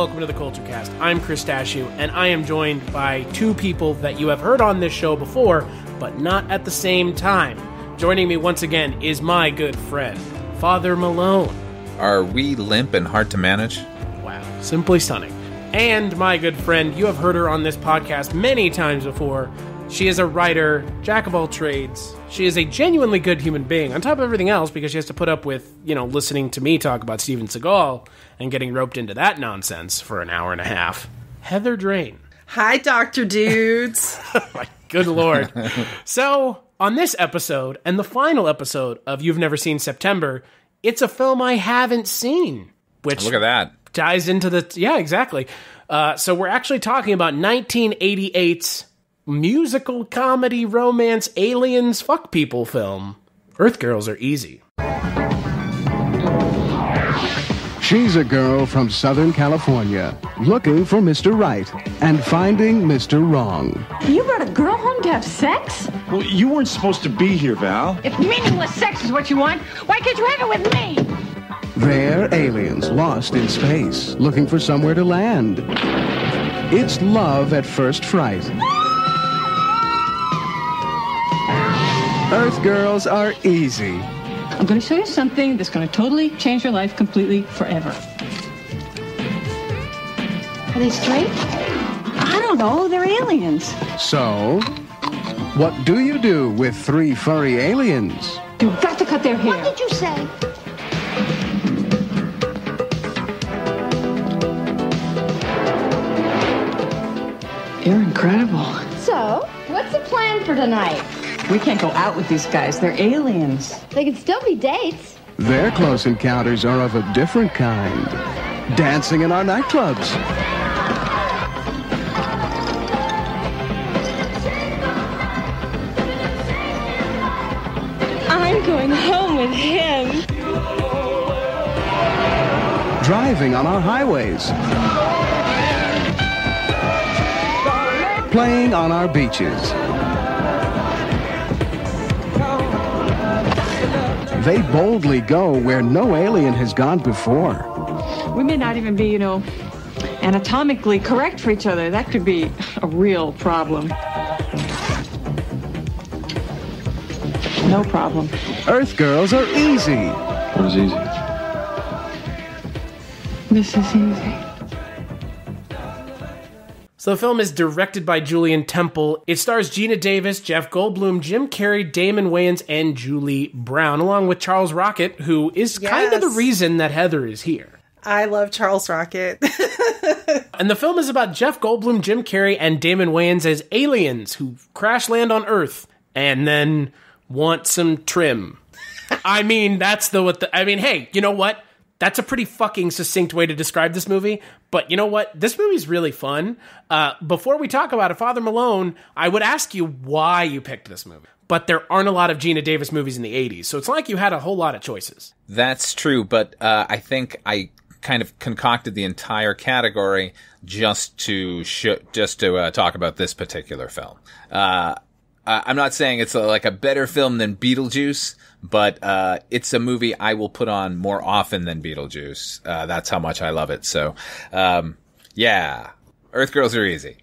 welcome to the Culture Cast. I'm Chris Dashew, and I am joined by two people that you have heard on this show before, but not at the same time. Joining me once again is my good friend, Father Malone. Are we limp and hard to manage? Wow, simply stunning. And my good friend, you have heard her on this podcast many times before. She is a writer, jack of all trades. She is a genuinely good human being, on top of everything else, because she has to put up with, listening to me talk about Steven Seagal and getting roped into that nonsense for an hour and a half. Heather Drain. Hi, Dr. Dudes. My good Lord. So, on this episode, and the final episode of You've Never Seen September, it's a film I haven't seen. Which look at that. Ties into the... Yeah, exactly. So we're actually talking about 1988's musical comedy romance aliens fuck people film, Earth Girls Are Easy. She's a girl from Southern California, looking for Mr. Right and finding Mr. Wrong. You brought a girl home to have sex? Well, you weren't supposed to be here, Val. If meaningless sex is what you want, why can't you have it with me? They're aliens lost in space, looking for somewhere to land. It's love at first fright. Earth Girls Are Easy. I'm going to show you something that's going to totally change your life completely forever. Are they straight? I don't know. They're aliens. So, what do you do with three furry aliens? You've got to cut their hair. What did you say? You're incredible. So, what's the plan for tonight? We can't go out with these guys. They're aliens. They can still be dates. Their close encounters are of a different kind. Dancing in our nightclubs. I'm going home with him. Driving on our highways. Playing on our beaches. They boldly go where no alien has gone before. We may not even be, anatomically correct for each other. That could be a real problem. No problem. Earth Girls Are Easy. What is easy? This is easy. So the film is directed by Julian Temple. It stars Geena Davis, Jeff Goldblum, Jim Carrey, Damon Wayans, and Julie Brown, along with Charles Rocket, who is kind of the reason that Heather is here. I love Charles Rocket. And the film is about Jeff Goldblum, Jim Carrey, and Damon Wayans as aliens who crash land on Earth and then want some trim. I mean, hey, you know what? That's a pretty fucking succinct way to describe this movie. But you know what? This movie's really fun. Before we talk about it, Father Malone, I would ask you why you picked this movie. But there aren't a lot of Geena Davis movies in the 80s, so it's not like you had a whole lot of choices. That's true, but I think I kind of concocted the entire category just to talk about this particular film. I'm not saying it's like a better film than Beetlejuice, but it's a movie I will put on more often than Beetlejuice. That's how much I love it. So, yeah, Earth Girls Are Easy.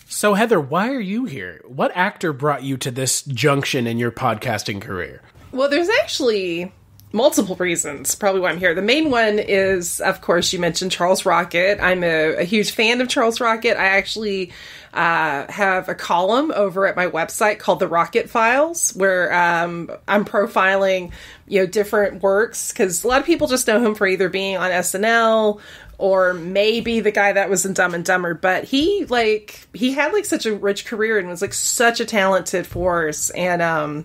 So, Heather, why are you here? What actor brought you to this junction in your podcasting career? Well, there's actually multiple reasons probably why I'm here. The main one is, of course, you mentioned Charles Rocket. I'm a huge fan of Charles Rocket. I actually have a column over at my website called The Rocket Files, where I'm profiling, different works, because a lot of people just know him for either being on SNL or maybe the guy that was in Dumb and Dumber. But he had such a rich career and was such a talented force and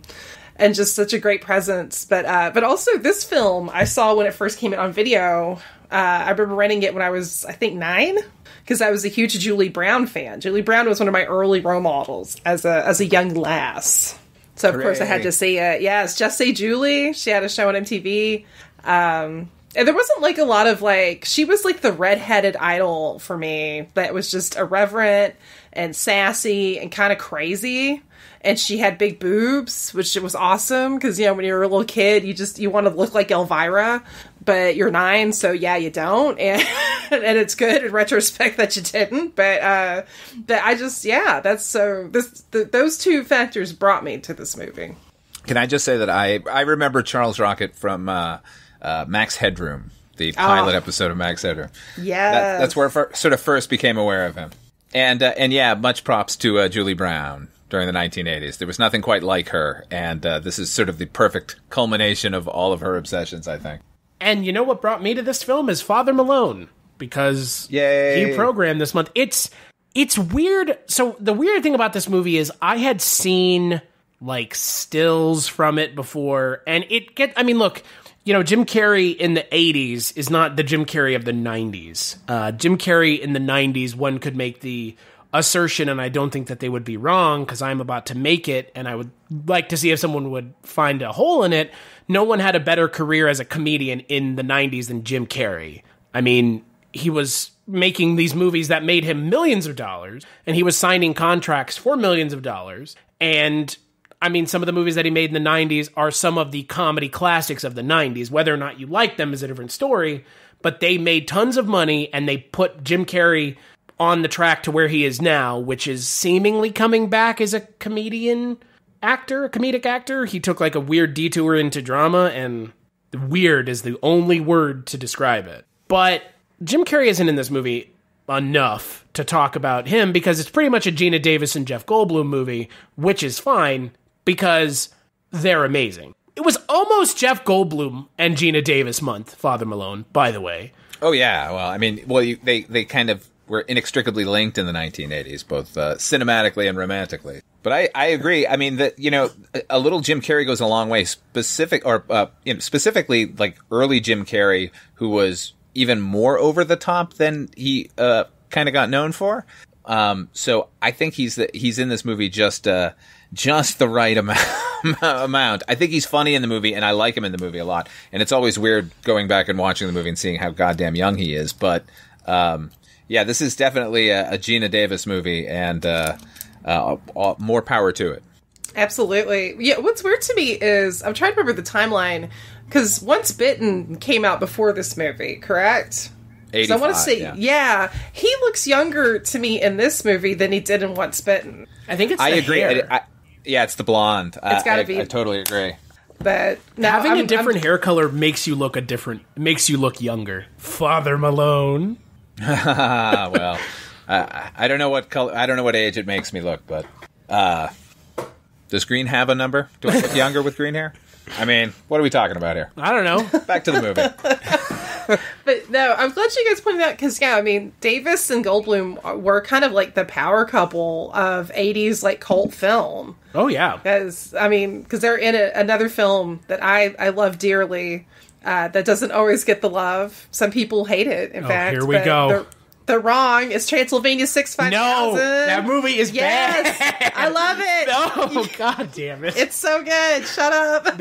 just such a great presence. But also this film I saw when it first came out on video. I remember renting it when I was, I think, 9. Because I was a huge Julie Brown fan. Julie Brown was one of my early role models as a young lass. So, of course, I had to see it. Yes, Just Say Julie. She had a show on MTV. And there wasn't, a lot of, she was, the redheaded idol for me that was just irreverent and sassy and kind of crazy. And she had big boobs, which was awesome. Because, when you're a little kid, you want to look like Elvira. But you're 9, so yeah, you don't. and it's good in retrospect that you didn't. But I just, that's so. Those two factors brought me to this movie. Can I just say that I remember Charles Rocket from Max Headroom, the pilot episode of Max Headroom. Yeah, that's where I sort of first became aware of him. And yeah, much props to Julie Brown during the 1980s. There was nothing quite like her, and this is sort of the perfect culmination of all of her obsessions, I think. And you know what brought me to this film is Father Malone, because Yay. he programmed this month. It's weird. So the weird thing about this movie is I had seen like stills from it before, and look, Jim Carrey in the 80s is not the Jim Carrey of the 90s. Jim Carrey in the 90s, one could make the assertion, and I don't think that they would be wrong, because I'm about to make it, and I would like to see if someone would find a hole in it. No one had a better career as a comedian in the 90s than Jim Carrey. I mean, he was making these movies that made him millions of dollars, and he was signing contracts for millions of dollars, and I mean, some of the movies that he made in the 90s are some of the comedy classics of the 90s. Whether or not you like them is a different story, but they made tons of money, and they put Jim Carrey on the track to where he is now, which is seemingly coming back as a comedic actor. He took like a weird detour into drama, and weird is the only word to describe it. But Jim Carrey isn't in this movie enough to talk about him, because it's pretty much a Geena Davis and Jeff Goldblum movie, which is fine, because they're amazing. It was almost Jeff Goldblum and Geena Davis month, Father Malone, by the way. Oh, yeah. Well, I mean, they kind of were inextricably linked in the 1980s, both cinematically and romantically. But I agree. I mean, that a little Jim Carrey goes a long way. Specifically, like early Jim Carrey, who was even more over the top than he kind of got known for. So I think he's in this movie just the right amount. I think he's funny in the movie, and I like him in the movie a lot. And it's always weird going back and watching the movie and seeing how goddamn young he is. But yeah, this is definitely a Geena Davis movie, and more power to it. Absolutely. Yeah, what's weird to me is, I'm trying to remember the timeline, because Once Bitten came out before this movie, correct? 85, so I want to say, yeah, he looks younger to me in this movie than he did in Once Bitten. I think it's I the agree. hair. Yeah, it's the blonde. It's got to be. I totally agree. But no, having a different hair color makes you look younger. Father Malone. Well, I don't know what color. I don't know what age it makes me look, but does green have a number? Do I look younger with green hair? I mean, what are we talking about here? I don't know. Back to the movie. But no, I'm glad you guys pointed out, because yeah, I mean, Davis and Goldblum were kind of like the power couple of 80s like cult film. Oh yeah, because they're in another film that I love dearly, that doesn't always get the love. Some people hate it. In fact, here we go. They're wrong. It's Transylvania 65000. No, that movie is bad. I love it. No, god damn it. It's so good. Shut up.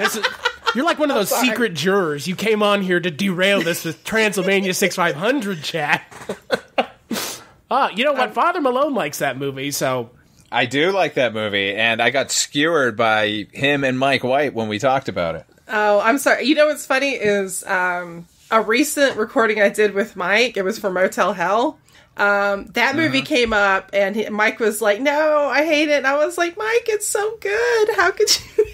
You're like one of those secret jurors. You came on here to derail this with Transylvania 6500 chat. You know what? Father Malone likes that movie, so... I do like that movie, and I got skewered by him and Mike White when we talked about it. Oh, I'm sorry. You know what's funny is... a recent recording I did with Mike, it was for Motel Hell. That movie came up, and Mike was like, "No, I hate it." And I was like, "Mike, it's so good. How could you?"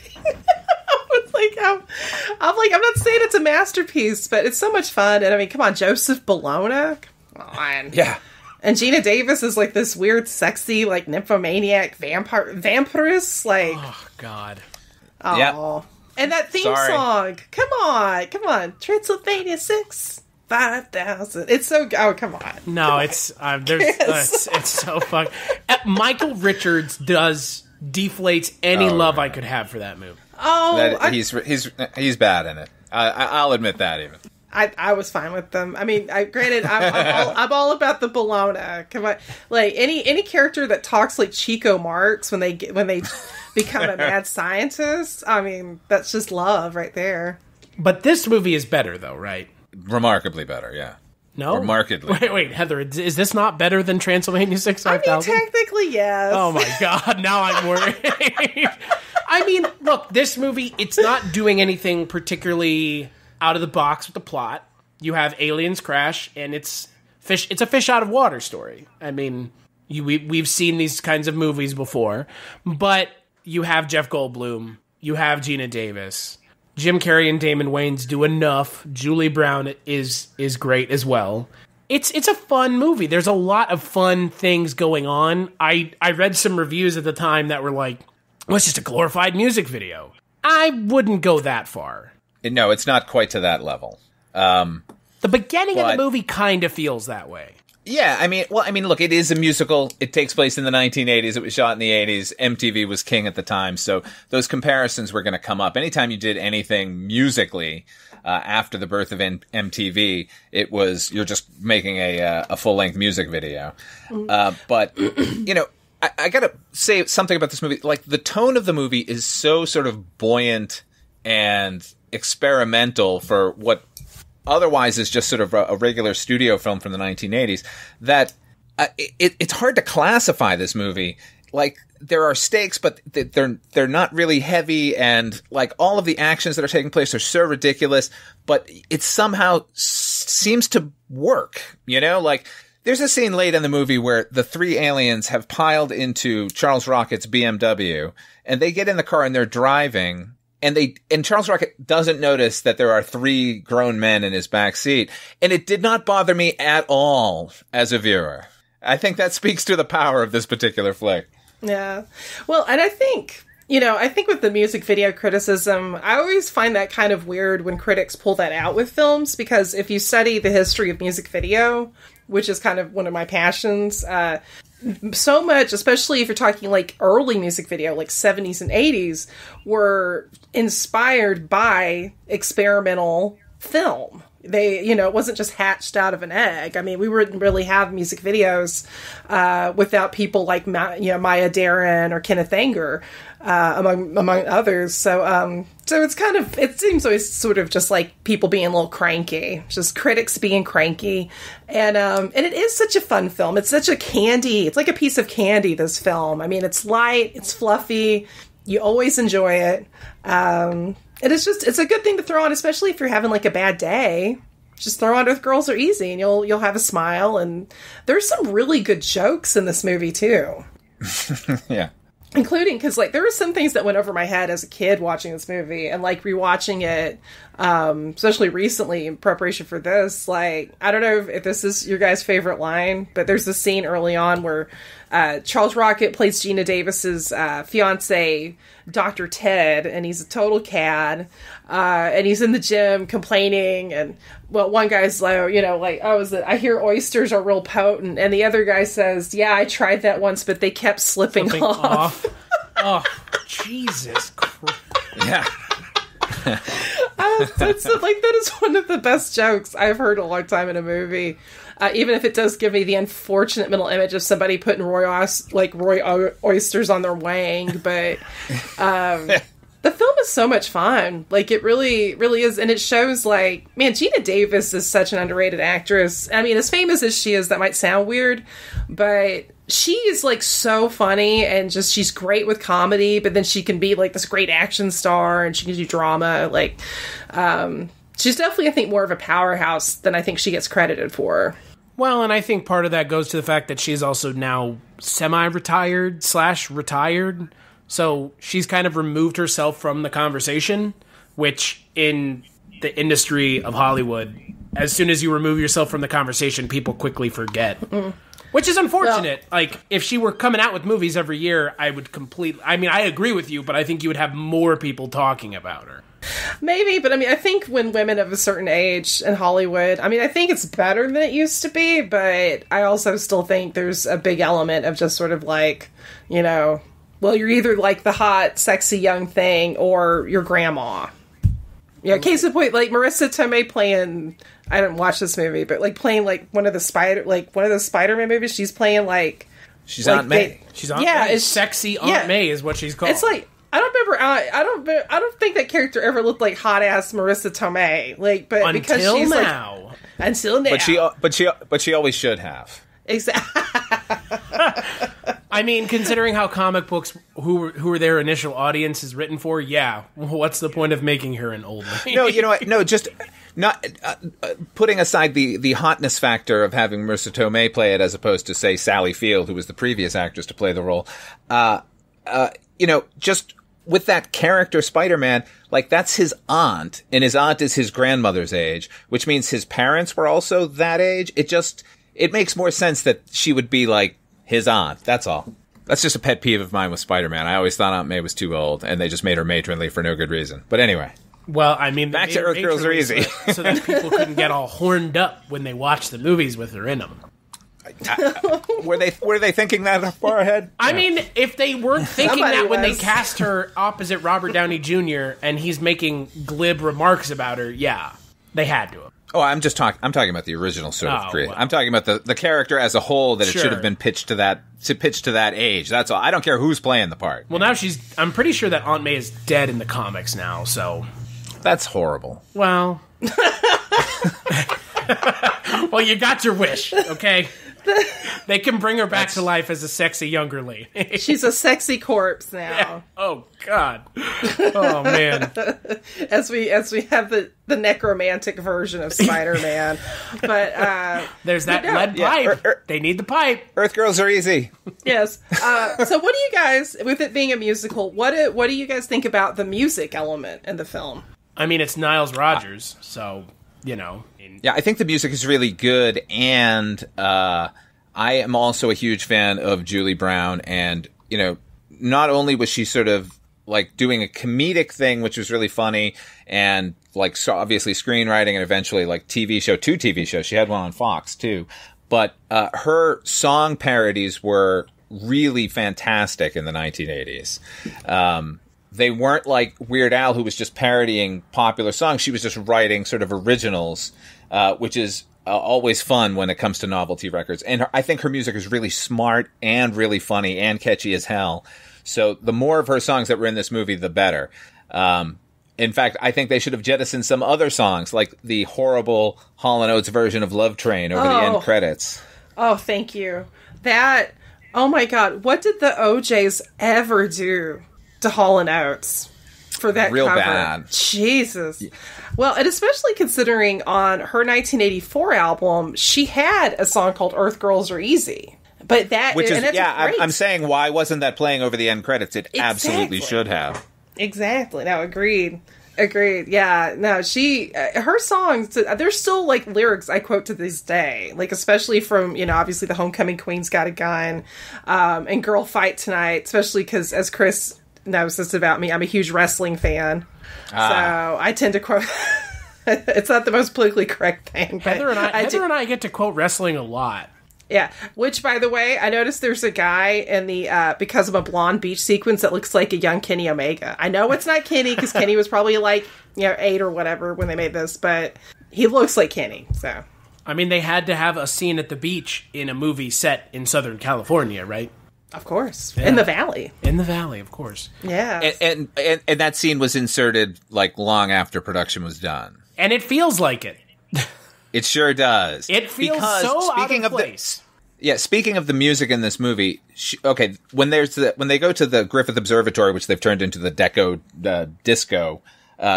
I'm not saying it's a masterpiece, but it's so much fun. And I mean, come on, Joseph Bologna, come on, yeah. And Geena Davis is like this weird, sexy, like nymphomaniac vampiress. Like, oh god, oh. Yeah. And that theme song, come on, Transylvania 65000. It's so, oh, come on. No, it's it's so fun. Michael Richards deflates any love I could have for that movie. Oh, he's bad in it. I'll admit that even. I was fine with them. I mean, granted, I'm all about the Bologna. Come on, like any character that talks like Chico Marx when they become a mad scientist. I mean, that's just love right there. But this movie is better, though, right? Remarkably better, yeah. No, remarkably. Wait, Heather, is this not better than Transylvania 65000? I mean, technically, yes. Oh my god, now I'm worried. I mean, look, this movie, it's not doing anything particularly out of the box with the plot. You have aliens crash, and it's it's a fish out of water story. I mean, we've seen these kinds of movies before, but you have Jeff Goldblum, you have Geena Davis, Jim Carrey and Damon Wayans do enough. Julie Brown is great as well. It's a fun movie. There's a lot of fun things going on. I read some reviews at the time that were like, well, it's just a glorified music video. I wouldn't go that far. No, it's not quite to that level. The beginning of the movie kind of feels that way. Yeah, I mean, look, it is a musical. It takes place in the 1980s. It was shot in the 80s. MTV was king at the time, so those comparisons were going to come up. Anytime you did anything musically after the birth of MTV, it was you're just making a full-length music video. But, you know, I got to say something about this movie. Like, the tone of the movie is so sort of buoyant and experimental for what otherwise is just sort of a regular studio film from the 1980s, that it's hard to classify this movie. Like, there are stakes, but they're not really heavy, and like all of the actions that are taking place are so ridiculous, but it somehow seems to work, you know? Like, there's a scene late in the movie where the three aliens have piled into Charles Rocket's BMW, and they get in the car and they're driving, and Charles Rocket doesn't notice that there are three grown men in his back seat. And it did not bother me at all as a viewer. I think that speaks to the power of this particular flick. Yeah. Well, and I think with the music video criticism, I always find that kind of weird when critics pull that out with films, because if you study the history of music video, which is kind of one of my passions, so much, especially if you're talking like early music video, like 70s and 80s, were inspired by experimental film. They, it wasn't just hatched out of an egg. I mean, we wouldn't really have music videos without people like Maya Deren or Kenneth Anger, among others. So it's kind of, it seems always sort of just like people being a little cranky, just critics being cranky, and it is such a fun film. It's such a candy. It's like a piece of candy. This film. I mean, it's light, it's fluffy. You always enjoy it. It's a good thing to throw on, especially if you're having like a bad day. Just throw on Earth Girls Are Easy and you'll have a smile. And there's some really good jokes in this movie too. Yeah. Including, because like there were some things that went over my head as a kid watching this movie, and like rewatching it, especially recently in preparation for this. Like, I don't know if this is your guys' favorite line, but there's this scene early on where Charles Rocket plays Geena Davis's fiance, Dr. Ted, and he's a total cad, and he's in the gym complaining, and well, one guy's like, I hear oysters are real potent, and the other guy says, yeah, I tried that once, but they kept slipping off. Oh, Jesus Christ. Yeah. That is one of the best jokes I've heard in a long time in a movie. Even if it does give me the unfortunate mental image of somebody putting roy oysters on their wang, but the film is so much fun. Like, it really, really is, and it shows, like, man, Geena Davis is such an underrated actress. I mean, as famous as she is, that might sound weird, but she is, like, so funny, and just, she's great with comedy, but then she can be, like, this great action star, and she can do drama. Like, she's definitely, I think, more of a powerhouse than I think she gets credited for. Well, and I think part of that goes to the fact that she's also now semi-retired / retired. So she's kind of removed herself from the conversation, which in the industry of Hollywood, as soon as you remove yourself from the conversation, people quickly forget. Mm-hmm. Which is unfortunate. Well, like, if she were coming out with movies every year, I agree with you, but I think you would have more people talking about her. Maybe, but I mean, I think when women of a certain age in Hollywood, I mean, I think it's better than it used to be, but I also still think there's a big element of just sort of like, well, you're either like the hot, sexy young thing or your grandma. Yeah, case in point, like Marissa Tomei playing, I didn't watch this movie, but like playing like one of the Spider-Man movies, she's playing like... She's like Aunt May. She's Aunt May. Sexy Aunt May is what she's called. It's like... I don't think that character ever looked like hot ass Marissa Tomei. Like, but because she's now. Like, until now, but she always should have. Exactly. I mean, considering how comic books, who were their initial audience is written for, yeah. What's the point of making her an old lady? No, you know what? No, Not putting aside the hotness factor of having Marissa Tomei play it as opposed to, say, Sally Field, who was the previous actress to play the role. Just with that character Spider-Man, like, that's his aunt, and his aunt is his grandmother's age, which means his parents were also that age. It makes more sense that she would be like his aunt. That's all. That's just a pet peeve of mine with Spider-Man. I always thought Aunt May was too old, and they just made her matronly for no good reason. But anyway. Well, I mean, back to Earth Girls Are Easy. So that people couldn't get all horned up when they watched the movies with her in them. Were they thinking that far ahead? I mean, if they weren't thinking Somebody that when they was. cast her opposite Robert Downey Jr. and he's making glib remarks about her, yeah, they had to have. Oh, I'm talking about the original sort of creation. Well. I'm talking about the character as a whole, that Sure. it should have been pitched to that age. That's all. I don't care who's playing the part. Well, now I'm pretty sure that Aunt May is dead in the comics now, so. That's horrible. Well. Well, you got your wish, okay? They can bring her back to life as a sexy younger lady. She's a sexy corpse now. Oh, God. Oh, man. As we have the necromantic version of Spider-Man. But There's that lead pipe. They need the pipe. Earth Girls Are Easy. yes. So what do you guys, with it being a musical, what do you guys think about the music element in the film? I mean, it's Niles Rodgers, so, you know. Yeah, I think the music is really good, and I am also a huge fan of Julie Brown, and, not only was she sort of, like, doing a comedic thing, which was really funny, and, like, so obviously screenwriting, and eventually, like, two TV shows. She had one on Fox, too. But her song parodies were really fantastic in the 1980s. They weren't like Weird Al, who was just parodying popular songs. She was just writing sort of originals, which is always fun when it comes to novelty records. And I think her music is really smart and really funny and catchy as hell. So the more of her songs that were in this movie, the better. In fact, I think they should have jettisoned some other songs, like the horrible Hall & Oates version of Love Train over the end credits. Oh, thank you. Oh my God, what did the OJs ever do to Hall & Oates for that Real cover? bad. Jesus. Yeah. Well, and especially considering on her 1984 album, she had a song called Earth Girls Are Easy. But I'm saying, why wasn't that playing over the end credits? It absolutely should have. Exactly. No, agreed. Yeah. No, her songs, there's still like lyrics I quote to this day, like especially from, obviously the Homecoming Queen's Got a Gun, and Girl Fight Tonight, especially because as Chris knows this about me, I'm a huge wrestling fan. So I tend to quote, it's not the most politically correct thing. But Heather and I get to quote wrestling a lot. Yeah, which, by the way, I noticed there's a guy in the Because I'm a Blonde beach sequence that looks like a young Kenny Omega. I know it's not Kenny, because Kenny was probably 8 or whatever when they made this, but he looks like Kenny, so. I mean, they had to have a scene at the beach in a movie set in Southern California, right? Of course. Yeah. In the Valley. In the Valley, of course. Yeah. And that scene was inserted, like, long after production was done. And it feels like it. It sure does. It feels so out of place. Speaking of the music in this movie, when they go to the Griffith Observatory, which they've turned into the disco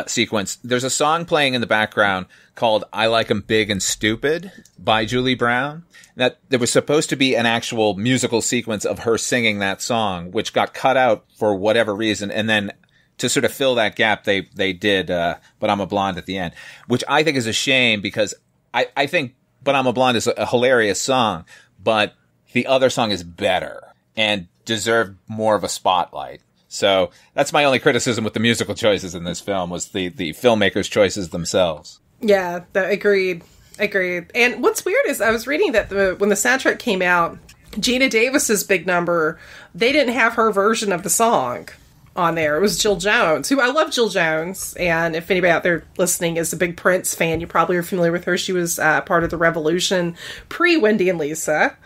sequence, there's a song playing in the background called "I Like 'Em Big and Stupid" by Julie Brown. That there was supposed to be an actual musical sequence of her singing that song, which got cut out for whatever reason, and then to sort of fill that gap, they did "But I'm a Blonde" at the end, which I think is a shame because I think "But I'm a Blonde" is a hilarious song, but the other song is better and deserved more of a spotlight. So that's my only criticism with the musical choices in this film, was the filmmakers' choices themselves. Yeah, agreed. And what's weird is I was reading that when the soundtrack came out, Geena Davis's big number, they didn't have her version of the song on there. It was Jill Jones, who I love Jill Jones. And if anybody out there listening is a big Prince fan, you probably are familiar with her. She was part of the Revolution pre-Wendy and Lisa.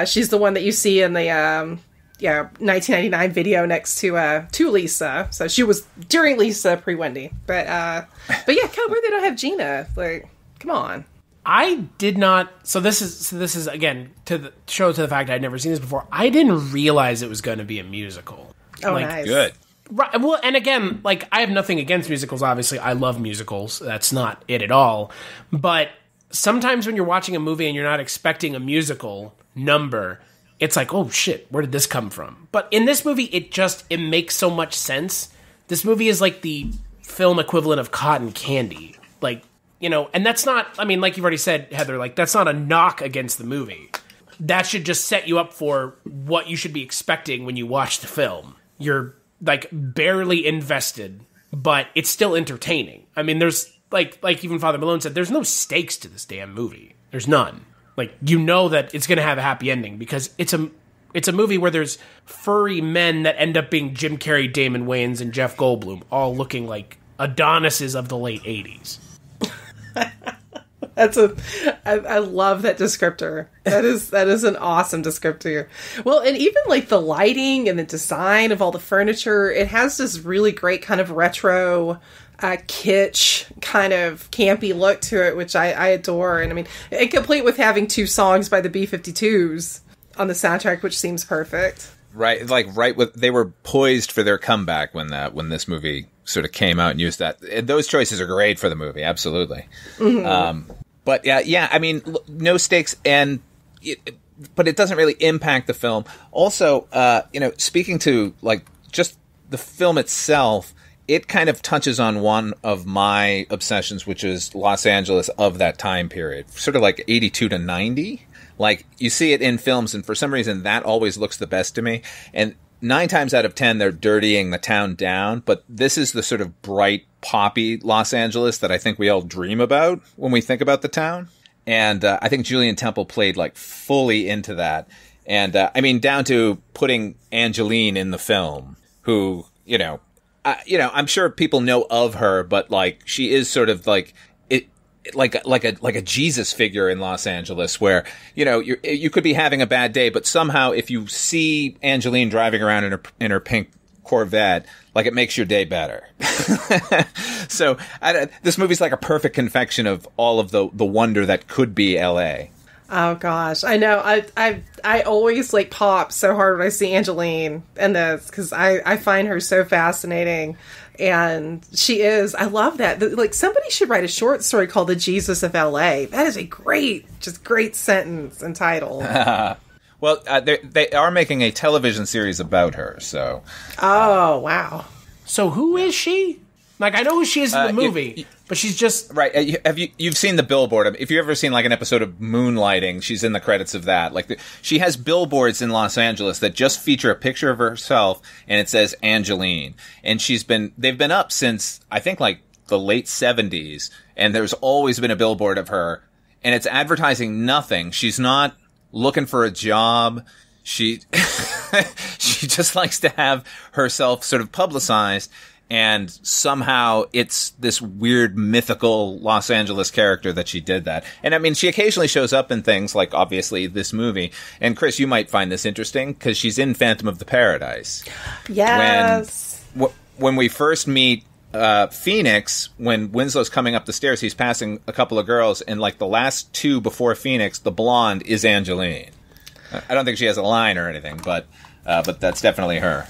She's the one that you see in the 1999 video next to Lisa. So she was during Lisa, pre-Wendy. But yeah, kind of weird they don't have Geena. Like, come on. I did not. So this is again to the fact I'd never seen this before. I didn't realize it was going to be a musical. Oh, nice. Good. Right. Well, and again, like, I have nothing against musicals, obviously. I love musicals. That's not it at all. But sometimes when you're watching a movie and you're not expecting a musical number, it's like, oh, shit, where did this come from? But in this movie, it makes so much sense. This movie is like the film equivalent of Cotton Candy. Like, you know, and that's not, I mean, like you've already said, Heather, like, that's not a knock against the movie. That should just set you up for what you should be expecting when you watch the film. You're, like, barely invested, but it's still entertaining. I mean, there's, like even Father Malone said, there's no stakes to this damn movie. There's none. Like, you know that it's going to have a happy ending because it's a movie where there's furry men that end up being Jim Carrey, Damon Wayans, and Jeff Goldblum, all looking like Adonises of the late 80s. I love that descriptor. That is an awesome descriptor. Well, and even like the lighting and the design of all the furniture, it has this really great kind of retro, kitsch kind of campy look to it, which I adore. And I mean, it complete with having 2 songs by the B-52s on the soundtrack, which seems perfect. Right, they were poised for their comeback when this movie sort of came out and used that. Those choices are great for the movie, absolutely. Mm-hmm. But yeah, I mean, no stakes, but it doesn't really impact the film. Also, speaking to like just the film itself, it kind of touches on one of my obsessions, which is Los Angeles of that time period, sort of like 82 to 90. Like, you see it in films, and for some reason, that always looks the best to me. And 9 times out of 10, they're dirtying the town down, but this is the sort of bright, poppy Los Angeles that I think we all dream about when we think about the town. And I think Julian Temple played, like, fully into that. And, I mean, down to putting Angeline in the film, who, I'm sure people know of her, but, like, she is sort of, like... like a Jesus figure in Los Angeles, where you could be having a bad day, but somehow if you see Angeline driving around in her pink Corvette, like, it makes your day better. So this movie's like a perfect confection of all of the wonder that could be LA. Oh gosh, I know. I always like pop so hard when I see Angeline in this because I find her so fascinating. And she is. I love that. Like, somebody should write a short story called The Jesus of L.A. That is a great sentence and title. Well, they are making a television series about her, so... Oh, wow. So who is she? Like, I know who she is in the movie, but she's just... Right. You've seen the billboard. If you've ever seen, like, an episode of Moonlighting, she's in the credits of that. Like, she has billboards in Los Angeles that just feature a picture of herself, and it says Angeline. And they've been up since, I think, like, the late 70s, and there's always been a billboard of her, and it's advertising nothing. She's not looking for a job. She just likes to have herself sort of publicized. And somehow it's this weird mythical Los Angeles character that she did that. And I mean, she occasionally shows up in things like, obviously, this movie. And Chris, you might find this interesting because she's in Phantom of the Paradise. Yes. When we first meet Phoenix, when Winslow's coming up the stairs, he's passing a couple of girls. And like the last 2 before Phoenix, the blonde is Angeline. I don't think she has a line or anything, but that's definitely her.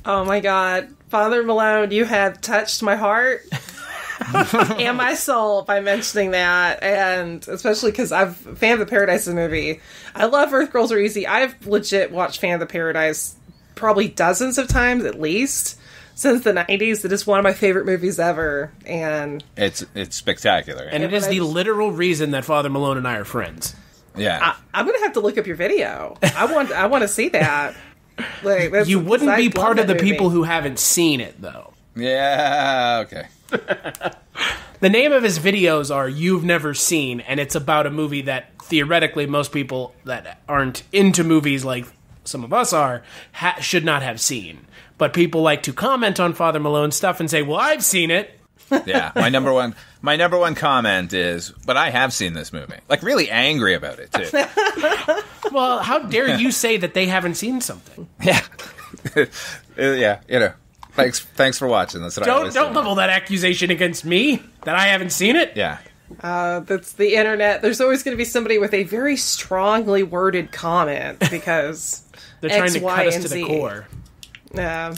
Oh my God. Father Malone, you have touched my heart and my soul by mentioning that. And especially because I've Fan of the Paradise movie. I love Earth Girls Are Easy. I've legit watched Fan of the Paradise probably dozens of times at least since the 90s. It is one of my favorite movies ever. And it's spectacular. And it is the literal reason that Father Malone and I are friends. Yeah. I'm going to have to look up your video. I want to see that. Like, you wouldn't be part of the people who haven't seen it, though. Yeah, okay. The name of his videos are You've Never Seen, and it's about a movie that theoretically most people that aren't into movies like some of us are should not have seen. But people like to comment on Father Malone's stuff and say, well, I've seen it. Yeah, my number one comment is, but I have seen this movie. Like, really angry about it, too. Well, how dare you say that they haven't seen something? Yeah. Yeah, Thanks for watching. That's what don't level that accusation against me that I haven't seen it. Yeah. That's the internet. There's always going to be somebody with a very strongly worded comment because they're trying to cut us to the core. Yeah.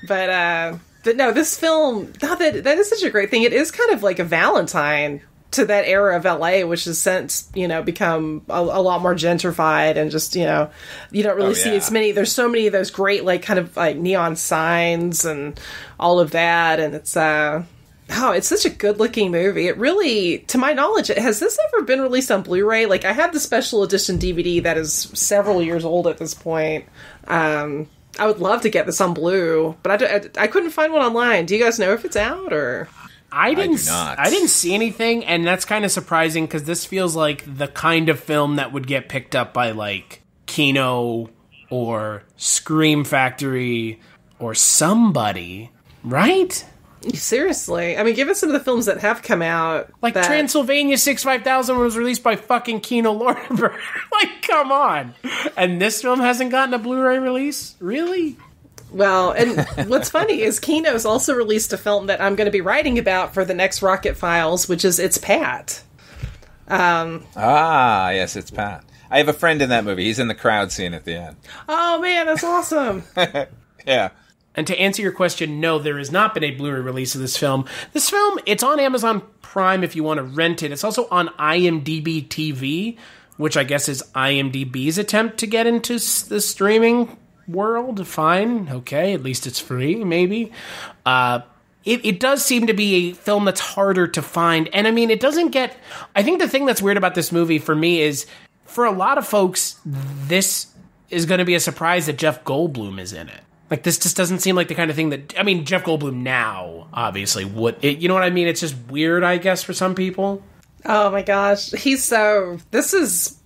But no, this film, that is such a great thing. It is kind of like a Valentine to that era of LA, which has since, become a lot more gentrified, and just, you don't really see as many. There's so many of those great, like, kind of like neon signs and all of that. And it's such a good looking movie. It really, to my knowledge, has this ever been released on Blu-ray? Like, I have the special edition DVD that is several years old at this point. I would love to get this on Blue, but I couldn't find one online. Do you guys know if it's out, or? I do not. I didn't see anything, and that's kind of surprising because this feels like the kind of film that would get picked up by, like, Kino or Scream Factory or somebody, right? Seriously. I mean, give us some of the films that have come out. Like Transylvania 65000 was released by fucking Kino Lorber. Like, come on. And this film hasn't gotten a Blu-ray release? Really? Well, and what's funny is Kino's also released a film that I'm going to be writing about for the next Rocket Files, which is It's Pat. Yes, It's Pat. I have a friend in that movie. He's in the crowd scene at the end. Oh, man, that's awesome. Yeah. And to answer your question, no, there has not been a Blu-ray release of this film. This film, it's on Amazon Prime if you want to rent it. It's also on IMDb TV, which I guess is IMDb's attempt to get into the streaming world. Fine. Okay. At least it's free, maybe. It does seem to be a film that's harder to find. And I mean, it doesn't get... I think the thing that's weird about this movie for me is, for a lot of folks, this is going to be a surprise that Jeff Goldblum is in it. Like, this just doesn't seem like the kind of thing that... I mean, Jeff Goldblum now, obviously, would... you know what I mean? It's just weird, I guess, for some people. Oh, my gosh. He's so... This is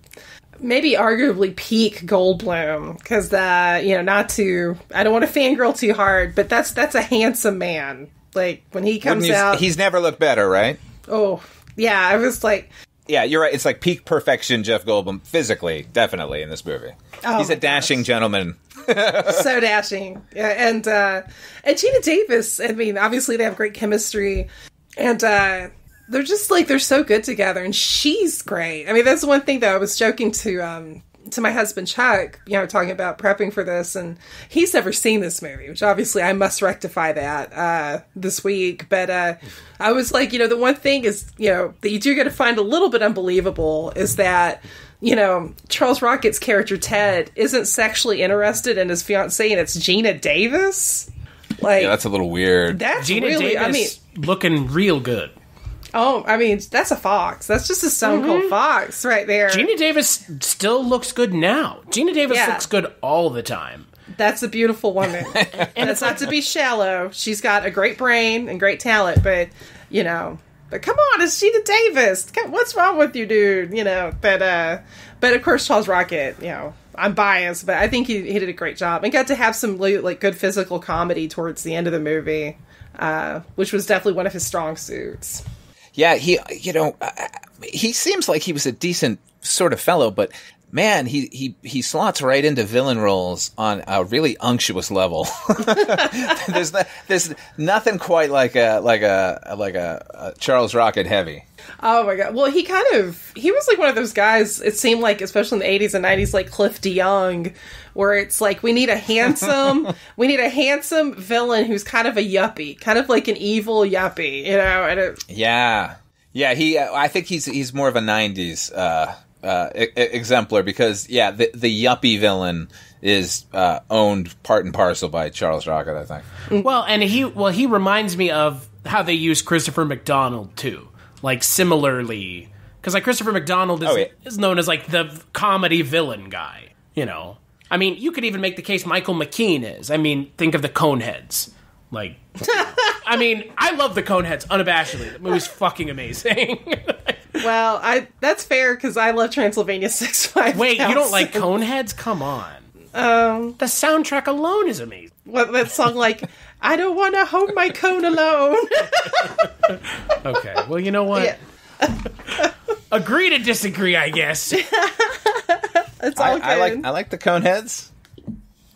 maybe arguably peak Goldblum. Because, not to... I don't want to fangirl too hard, but that's a handsome man. Like, when he comes out... He's never looked better, right? Oh, yeah. I was like... Yeah, you're right. It's like peak perfection Jeff Goldblum, physically, definitely, in this movie. Oh, he's a dashing gentleman. So dashing. Yeah, and Geena Davis, I mean, obviously they have great chemistry, and they're just like, they're so good together, and she's great. I mean, that's one thing that I was joking to my husband Chuck, talking about prepping for this, and he's never seen this movie, which obviously I must rectify that this week. But I was like, the one thing is, that you do get to find a little bit unbelievable is that, Charles Rocket's character Ted isn't sexually interested in his fiancée, and it's Geena Davis. Like, yeah, that's a little weird. That's Geena really, Davis looking real good. Oh, I mean, that's a fox. That's just a stone cold fox right there. Geena Davis still looks good now. Geena Davis looks good all the time. That's a beautiful woman. And it's not to be shallow. She's got a great brain and great talent, but, but come on, it's Geena Davis. What's wrong with you, dude? But of course, Charles Rocket, I'm biased, but I think he did a great job and got to have some, like, good physical comedy towards the end of the movie, which was definitely one of his strong suits. Yeah, he seems like he was a decent sort of fellow, but man, he slots right into villain roles on a really unctuous level. There's nothing quite like a Charles Rocket heavy. Oh my god! Well, he was like one of those guys. It seemed like, especially in the 80s and 90s, like Cliff DeYoung, where it's like we need a handsome villain who's kind of a yuppie, kind of like an evil yuppie, And I think he's more of a 90s exemplar because the yuppie villain is owned part and parcel by Charles Rocket, I think. Well, and he reminds me of how they use Christopher McDonald too. Like, similarly, because like Christopher McDonald is known as like the comedy villain guy, I mean, you could even make the case Michael McKean is. I mean, think of the Coneheads. Like, I mean, I love the Coneheads unabashedly. The movie's fucking amazing. Well, that's fair because I love Transylvania 65000. Wait, you don't like Coneheads? Come on. The soundtrack alone is amazing. What, that song like, I don't want to hold my cone alone. Okay, well, you know what? Yeah. Agree to disagree, I guess. It's all good. I like the Coneheads.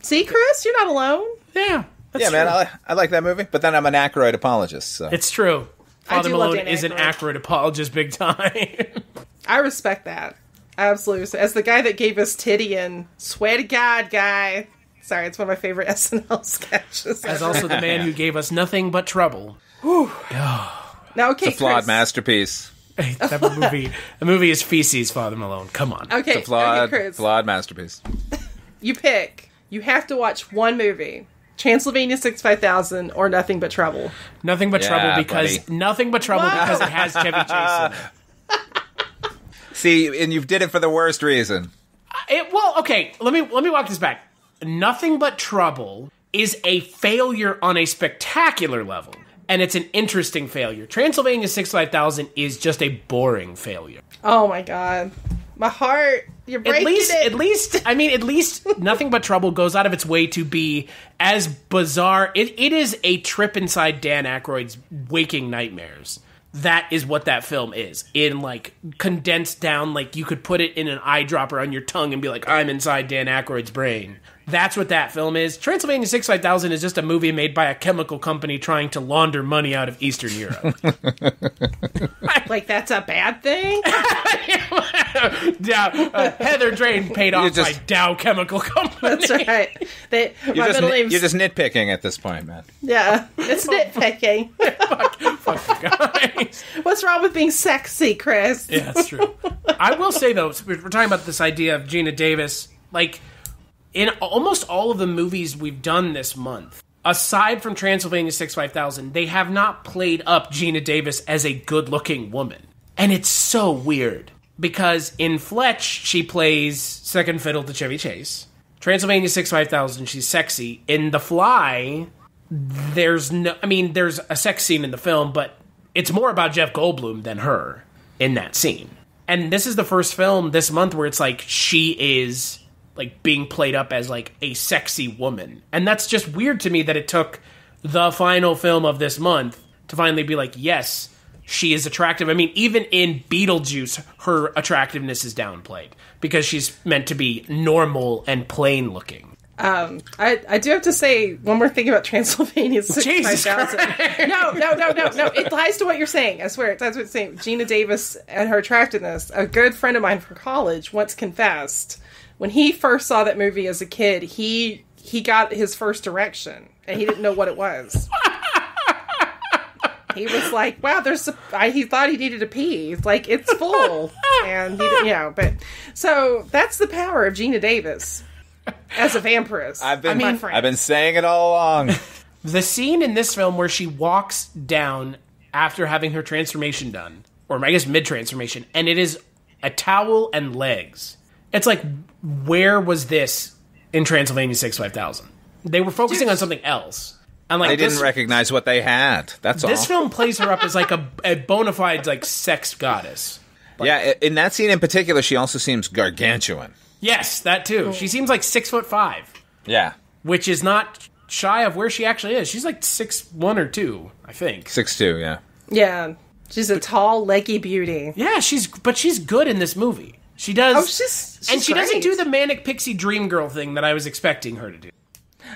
See, Chris, you're not alone. Yeah, true. Man, I like that movie, but then I'm an Aykroyd apologist. So. It's true. Father Malone is an Aykroyd apologist big time. I respect that. Absolutely. As the guy that gave us Titty and swear to God, guy, Sorry, it's one of my favorite SNL sketches. As also the man who gave us nothing but trouble. Now, okay, It's a flawed Chris. masterpiece. The movie is feces, Father Malone. Come on. Okay, It's a flawed, Chris. flawed masterpiece. You pick. You have to watch one movie. Transylvania 65000 or Nothing But Trouble. Nothing but Yeah, trouble because buddy. nothing but trouble because it has Chevy Chase in it. See, and you did it for the worst reason. Okay, let me walk this back. Nothing But Trouble is a failure on a spectacular level, and it's an interesting failure. Transylvania 65000 is just a boring failure. Oh my god. My heart. You're breaking it. At least Nothing But Trouble goes out of its way to be as bizarre. It is a trip inside Dan Aykroyd's waking nightmares. That is what that film is. In, like, condensed down, like, you could put it in an eyedropper on your tongue and be like, I'm inside Dan Aykroyd's brain. That's what that film is. Transylvania 65000 is just a movie made by a chemical company trying to launder money out of Eastern Europe. Like, that's a bad thing? Heather Drain paid off by just- Dow Chemical Company. That's right. My middle name's... You're just nitpicking at this point, man. Yeah, it's nitpicking. Fuck you guys. What's wrong with being sexy, Chris? Yeah, that's true. I will say, though, we're talking about this idea of Geena Davis, like, in almost all of the movies we've done this month, aside from Transylvania 65000, they have not played up Geena Davis as a good-looking woman. And it's so weird, because in Fletch, she plays second fiddle to Chevy Chase. Transylvania 65000, she's sexy. In The Fly, there's a sex scene in the film, but it's more about Jeff Goldblum than her in that scene. And this is the first film this month where it's like she is like being played up as like a sexy woman. And that's just weird to me that it took the final film of this month to finally be like, yes, she is attractive. I mean, even in Beetlejuice, her attractiveness is downplayed because she's meant to be normal and plain looking. I do have to say one more thing about Transylvania 65000. No. It ties to what you're saying. I swear, it ties to what you're saying. Geena Davis and her attractiveness. A good friend of mine from college once confessed when he first saw that movie as a kid, he got his first erection and he didn't know what it was. He was like, "Wow, he thought he needed to pee. It's like it's full," and he didn't, But so that's the power of Geena Davis as a vampirist. I've been saying it all along. The scene in this film where she walks down after having her transformation done, or I guess mid-transformation, and it is a towel and legs. It's like, where was this in Transylvania 65000? They were focusing on something else. And like They didn't recognize what they had. That's all. This film plays her up as like a bona fide like sex goddess. Yeah, in that scene in particular, she also seems gargantuan. Yes, that too. She seems like 6'5", Yeah. which is not shy of where she actually is. She's like 6'1" or 6'2", I think. 6'2", yeah. Yeah, she's a tall, leggy beauty. Yeah, she's good in this movie. She does. Oh, she's and she doesn't great. do the manic pixie dream girl thing that I was expecting her to do.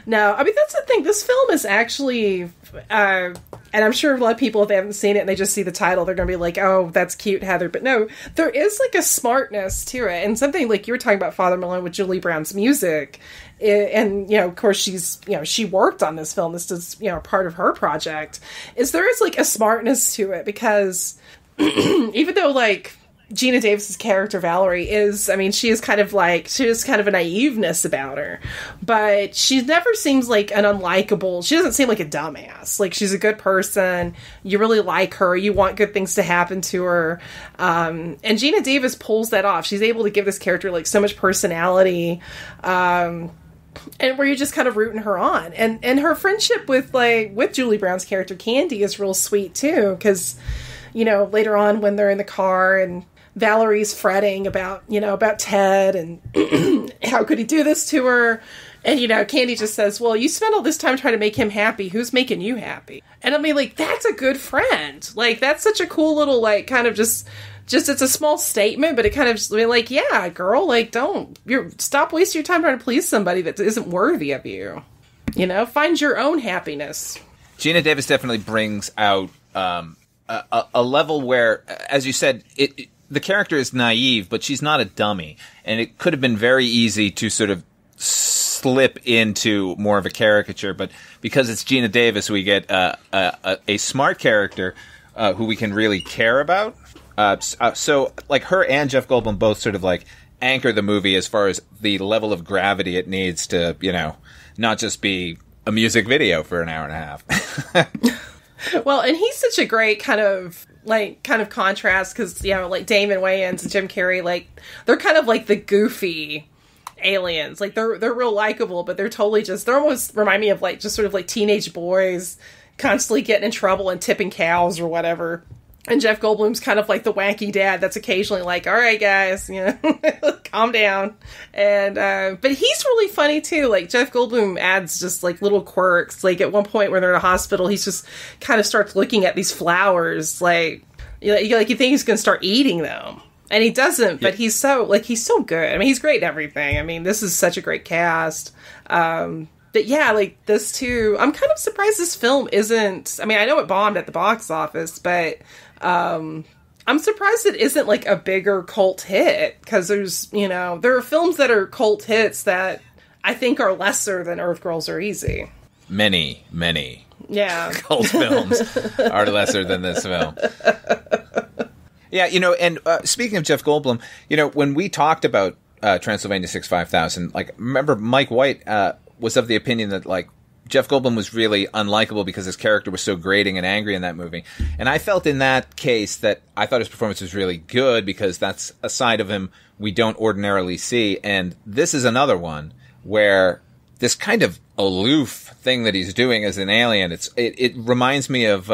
No, I mean, that's the thing. This film is actually, and I'm sure a lot of people, if they haven't seen it and they just see the title, they're going to be like, oh, that's cute, Heather. But no, there is like a smartness to it. And something like you were talking about Father Malone with Julie Brown's music. And, of course, she worked on this film. This is, part of her project. There is like a smartness to it because even though like, Geena Davis's character Valerie she has kind of a naiveness about her, but she never seems like an unlikable. She doesn't seem like a dumbass. Like she's a good person. You really like her. You want good things to happen to her. And Geena Davis pulls that off. She's able to give this character like so much personality. And where you're just kind of rooting her on. And her friendship with Julie Brown's character Candy is real sweet too, because later on when they're in the car and Valerie's fretting about Ted and how could he do this to her? And, Candy just says, well, you spent all this time trying to make him happy. Who's making you happy? And I mean, like, that's a good friend. Like, that's such a cool little, like, kind of just it's a small statement, but it kind of just, like, yeah, girl, like, stop wasting your time trying to please somebody that isn't worthy of you. Find your own happiness. Geena Davis definitely brings out a level where, as you said, the character is naive, but she's not a dummy. And it could have been very easy to sort of slip into more of a caricature. But because it's Geena Davis, we get a smart character who we can really care about. So like her and Jeff Goldblum both sort of like anchor the movie as far as the level of gravity it needs to, not just be a music video for an hour and a half. Well, and he's such a great kind of contrast because, like Damon Wayans and Jim Carrey, like they're kind of like the goofy aliens. Like they're real likable, but they're almost remind me of like just sort of like teenage boys constantly getting in trouble and tipping cows or whatever. And Jeff Goldblum's kind of like the wacky dad that's occasionally like, all right, guys, calm down. And, but he's really funny too. Like Jeff Goldblum adds just like little quirks. Like at one point when they're in a hospital, he's just kind of starts looking at these flowers. Like you think he's going to start eating them. And he doesn't, but he's so good. I mean, he's great at everything. I mean, this is such a great cast. But yeah, like this too, I'm kind of surprised this film isn't, I mean, I know it bombed at the box office, but I'm surprised it isn't like a bigger cult hit, because there's, there are films that are cult hits that I think are lesser than Earth Girls Are Easy. Many cult films are lesser than this film. Yeah, and speaking of Jeff Goldblum, when we talked about Transylvania 65000, like, remember Mike White was of the opinion that, like, Jeff Goldblum was really unlikable because his character was so grating and angry in that movie. And I felt in that case that I thought his performance was really good because that's a side of him we don't ordinarily see. And this is another one where this kind of aloof thing that he's doing as an alien, it reminds me of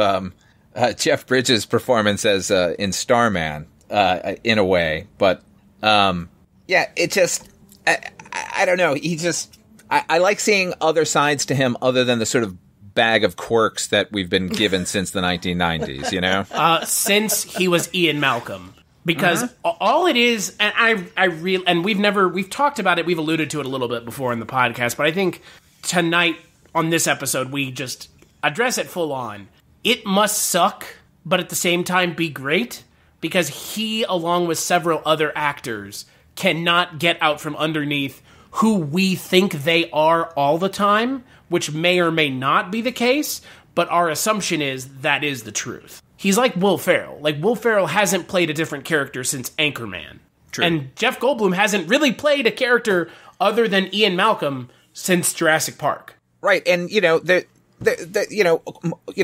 Jeff Bridges' performance as in Starman in a way. But it just, I don't know. He just... I like seeing other sides to him other than the sort of bag of quirks that we've been given since the 1990s, Since he was Ian Malcolm. Because all it is, and we've talked about it, we've alluded to it a little bit before in the podcast, but I think tonight on this episode, we just address it full on. It must suck, but at the same time be great, because he, along with several other actors, cannot get out from underneath who we think they are all the time, which may or may not be the case, but our assumption is that is the truth. He's like Will Ferrell. Like, Will Ferrell hasn't played a different character since Anchorman. True. And Jeff Goldblum hasn't really played a character other than Ian Malcolm since Jurassic Park. Right, and,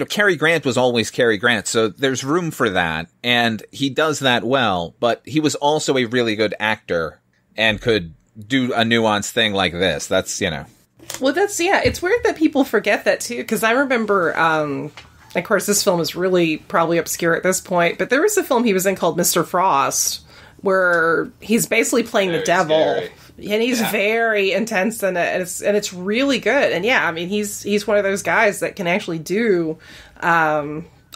Cary Grant was always Cary Grant, so there's room for that, and he does that well, but he was also a really good actor and could do a nuanced thing like this. That's, Well, it's weird that people forget that too, because I remember, of course, this film is really probably obscure at this point, but there was a film he was in called Mr. Frost, where he's basically playing the devil. Scary. And he's very intense in it, and it's really good. And yeah, I mean, he's one of those guys that can actually do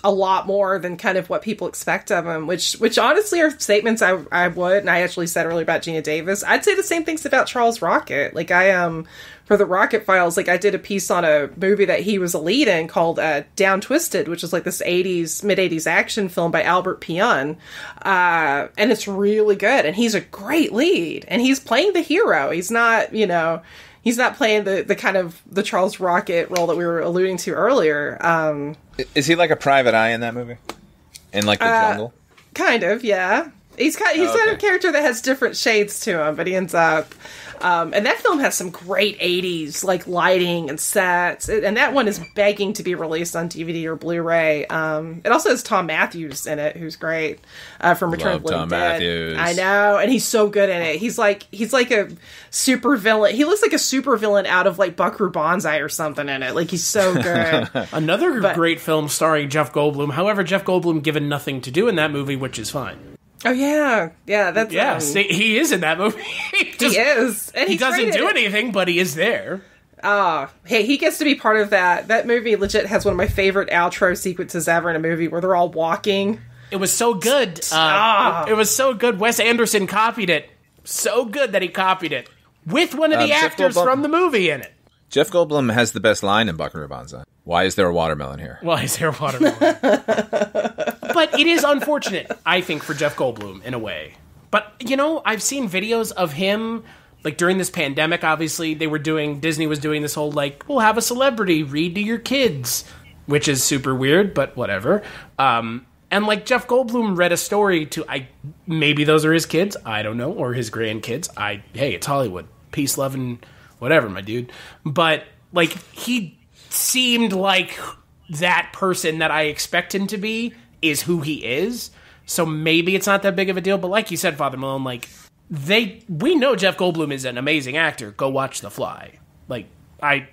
a lot more than kind of what people expect of him, which honestly are statements I would, and I actually said earlier about Geena Davis. I'd say the same things about Charles Rocket. Like, for the Rocket Files, like, I did a piece on a movie that he was a lead in called Down Twisted, which is like this mid-80s action film by Albert Pyun. And it's really good. And he's a great lead. And he's playing the hero. He's not, he's not playing the kind of the Charles Rocket role that we were alluding to earlier. Is he like a private eye in that movie? In like the jungle? Kind of, yeah. He's kind of a character that has different shades to him, but he ends up... and that film has some great 80s, like, lighting and sets. And that one is begging to be released on DVD or Blu-ray. It also has Tom Matthews in it, who's great, from Return of the Living Dead. Matthews. I know, and he's so good in it. He's like a super villain. He looks like a super villain out of, like, Buckaroo Banzai or something in it. Like, he's so good. Another great film starring Jeff Goldblum. However, Jeff Goldblum given nothing to do in that movie, which is fine. Oh, yeah. Yeah, that's... he is in that movie. He is. And he doesn't do anything, but he is there. Hey, he gets to be part of that. That movie legit has one of my favorite outro sequences ever in a movie where they're all walking. It was so good. It was so good. Wes Anderson copied it. So good that he copied it. With one of the actors from the movie in it. Jeff Goldblum has the best line in Buckaroo Banzai. Why is there a watermelon here? Why is there a watermelon? But it is unfortunate, I think, for Jeff Goldblum, in a way. But, I've seen videos of him like during this pandemic, obviously Disney was doing this whole like, we'll have a celebrity read to your kids, which is super weird, but whatever. And like Jeff Goldblum read a story to, maybe those are his kids, I don't know, or his grandkids. Hey, it's Hollywood, peace, love, and whatever, my dude. But like he seemed like that person that I expect him to be is who he is. So maybe it's not that big of a deal. But like you said, Father Malone, like we know Jeff Goldblum is an amazing actor. Go watch The Fly. Like I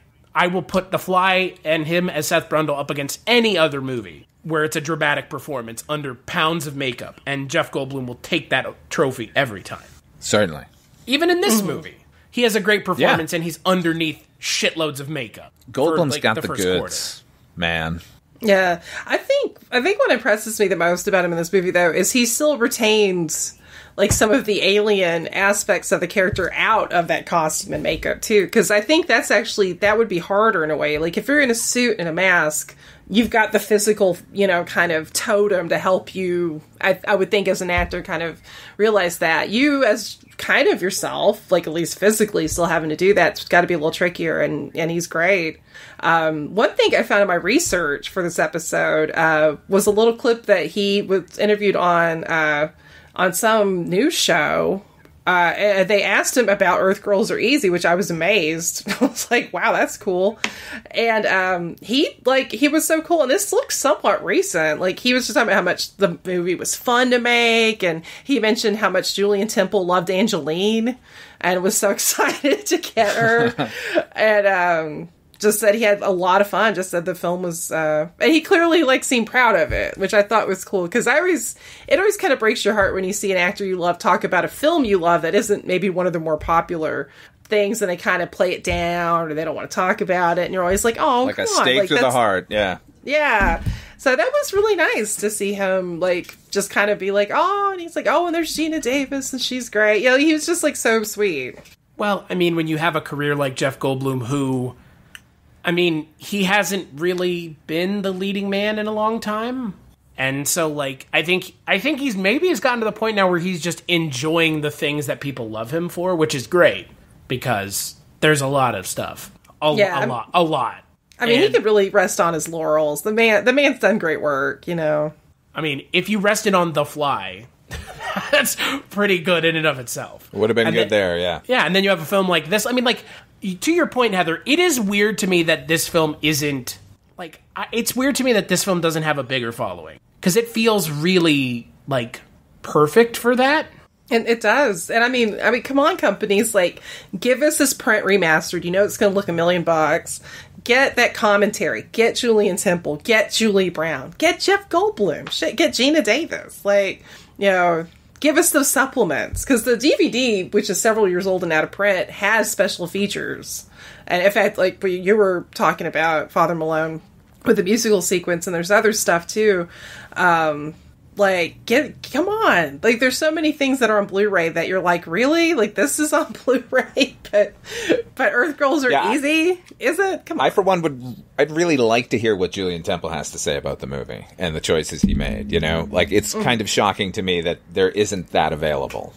will put The Fly and him as Seth Brundle up against any other movie where it's a dramatic performance under pounds of makeup, and Jeff Goldblum will take that trophy every time. Certainly. Even in this movie, he has a great performance, and he's underneath shitloads of makeup. Goldblum's got the goods, man. Yeah, I think what impresses me the most about him in this movie, though, is he still retains like some of the alien aspects of the character out of that costume and makeup too. Because I think that would be harder in a way. Like if you're in a suit and a mask, you've got the physical, kind of totem to help you. I would think as an actor, kind of realize that you as kind of yourself, like at least physically, still having to do that. It's got to be a little trickier, and he's great. One thing I found in my research for this episode was a little clip that he was interviewed on some news show. They asked him about Earth Girls Are Easy, which I was amazed. I was like, wow, that's cool. And he was so cool. And this looks somewhat recent. Like, he was just talking about how much the movie was fun to make. And he mentioned how much Julian Temple loved Angeline and was so excited to get her. And just said he had a lot of fun. Just said the film was, and he clearly seemed proud of it, which I thought was cool. Because it always kind of breaks your heart when you see an actor you love talk about a film you love that isn't maybe one of the more popular things, and they kind of play it down or they don't want to talk about it, and you're always like, oh, like a stake through the heart, yeah. Yeah. So that was really nice to see him just kind of be like, oh, and he's like, oh, and there's Geena Davis and she's great. He was just so sweet. Well, I mean, when you have a career like Jeff Goldblum, who, I mean, he hasn't really been the leading man in a long time. And so, I think he's gotten to the point now where he's just enjoying the things that people love him for, which is great, because there's a lot of stuff. A lot. I mean, he could really rest on his laurels. The man's done great work, I mean, if you rested on The Fly, that's pretty good in and of itself. Would have been good there, yeah. Yeah, and then you have a film like this. I mean, to your point, Heather, it is weird to me that this film isn't, it's weird to me that this film doesn't have a bigger following. Because it feels really, perfect for that. And it does. And I mean, come on, companies, give us this print remastered. You know it's going to look $1 million. Get that commentary. Get Julian Temple. Get Julie Brown. Get Jeff Goldblum. Get Geena Davis. Give us those supplements. Because the DVD, which is several years old and out of print, has special features. And in fact, you were talking about, Father Malone, with the musical sequence, and there's other stuff too. Come on. There's so many things that are on Blu-ray that you're like, really? This is on Blu-ray, but Earth Girls Are Easy? Is it? Come on. I, for one, I'd really like to hear what Julian Temple has to say about the movie and the choices he made, It's kind of shocking to me that there isn't that available.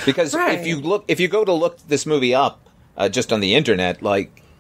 Because if you go to look this movie up, just on the internet,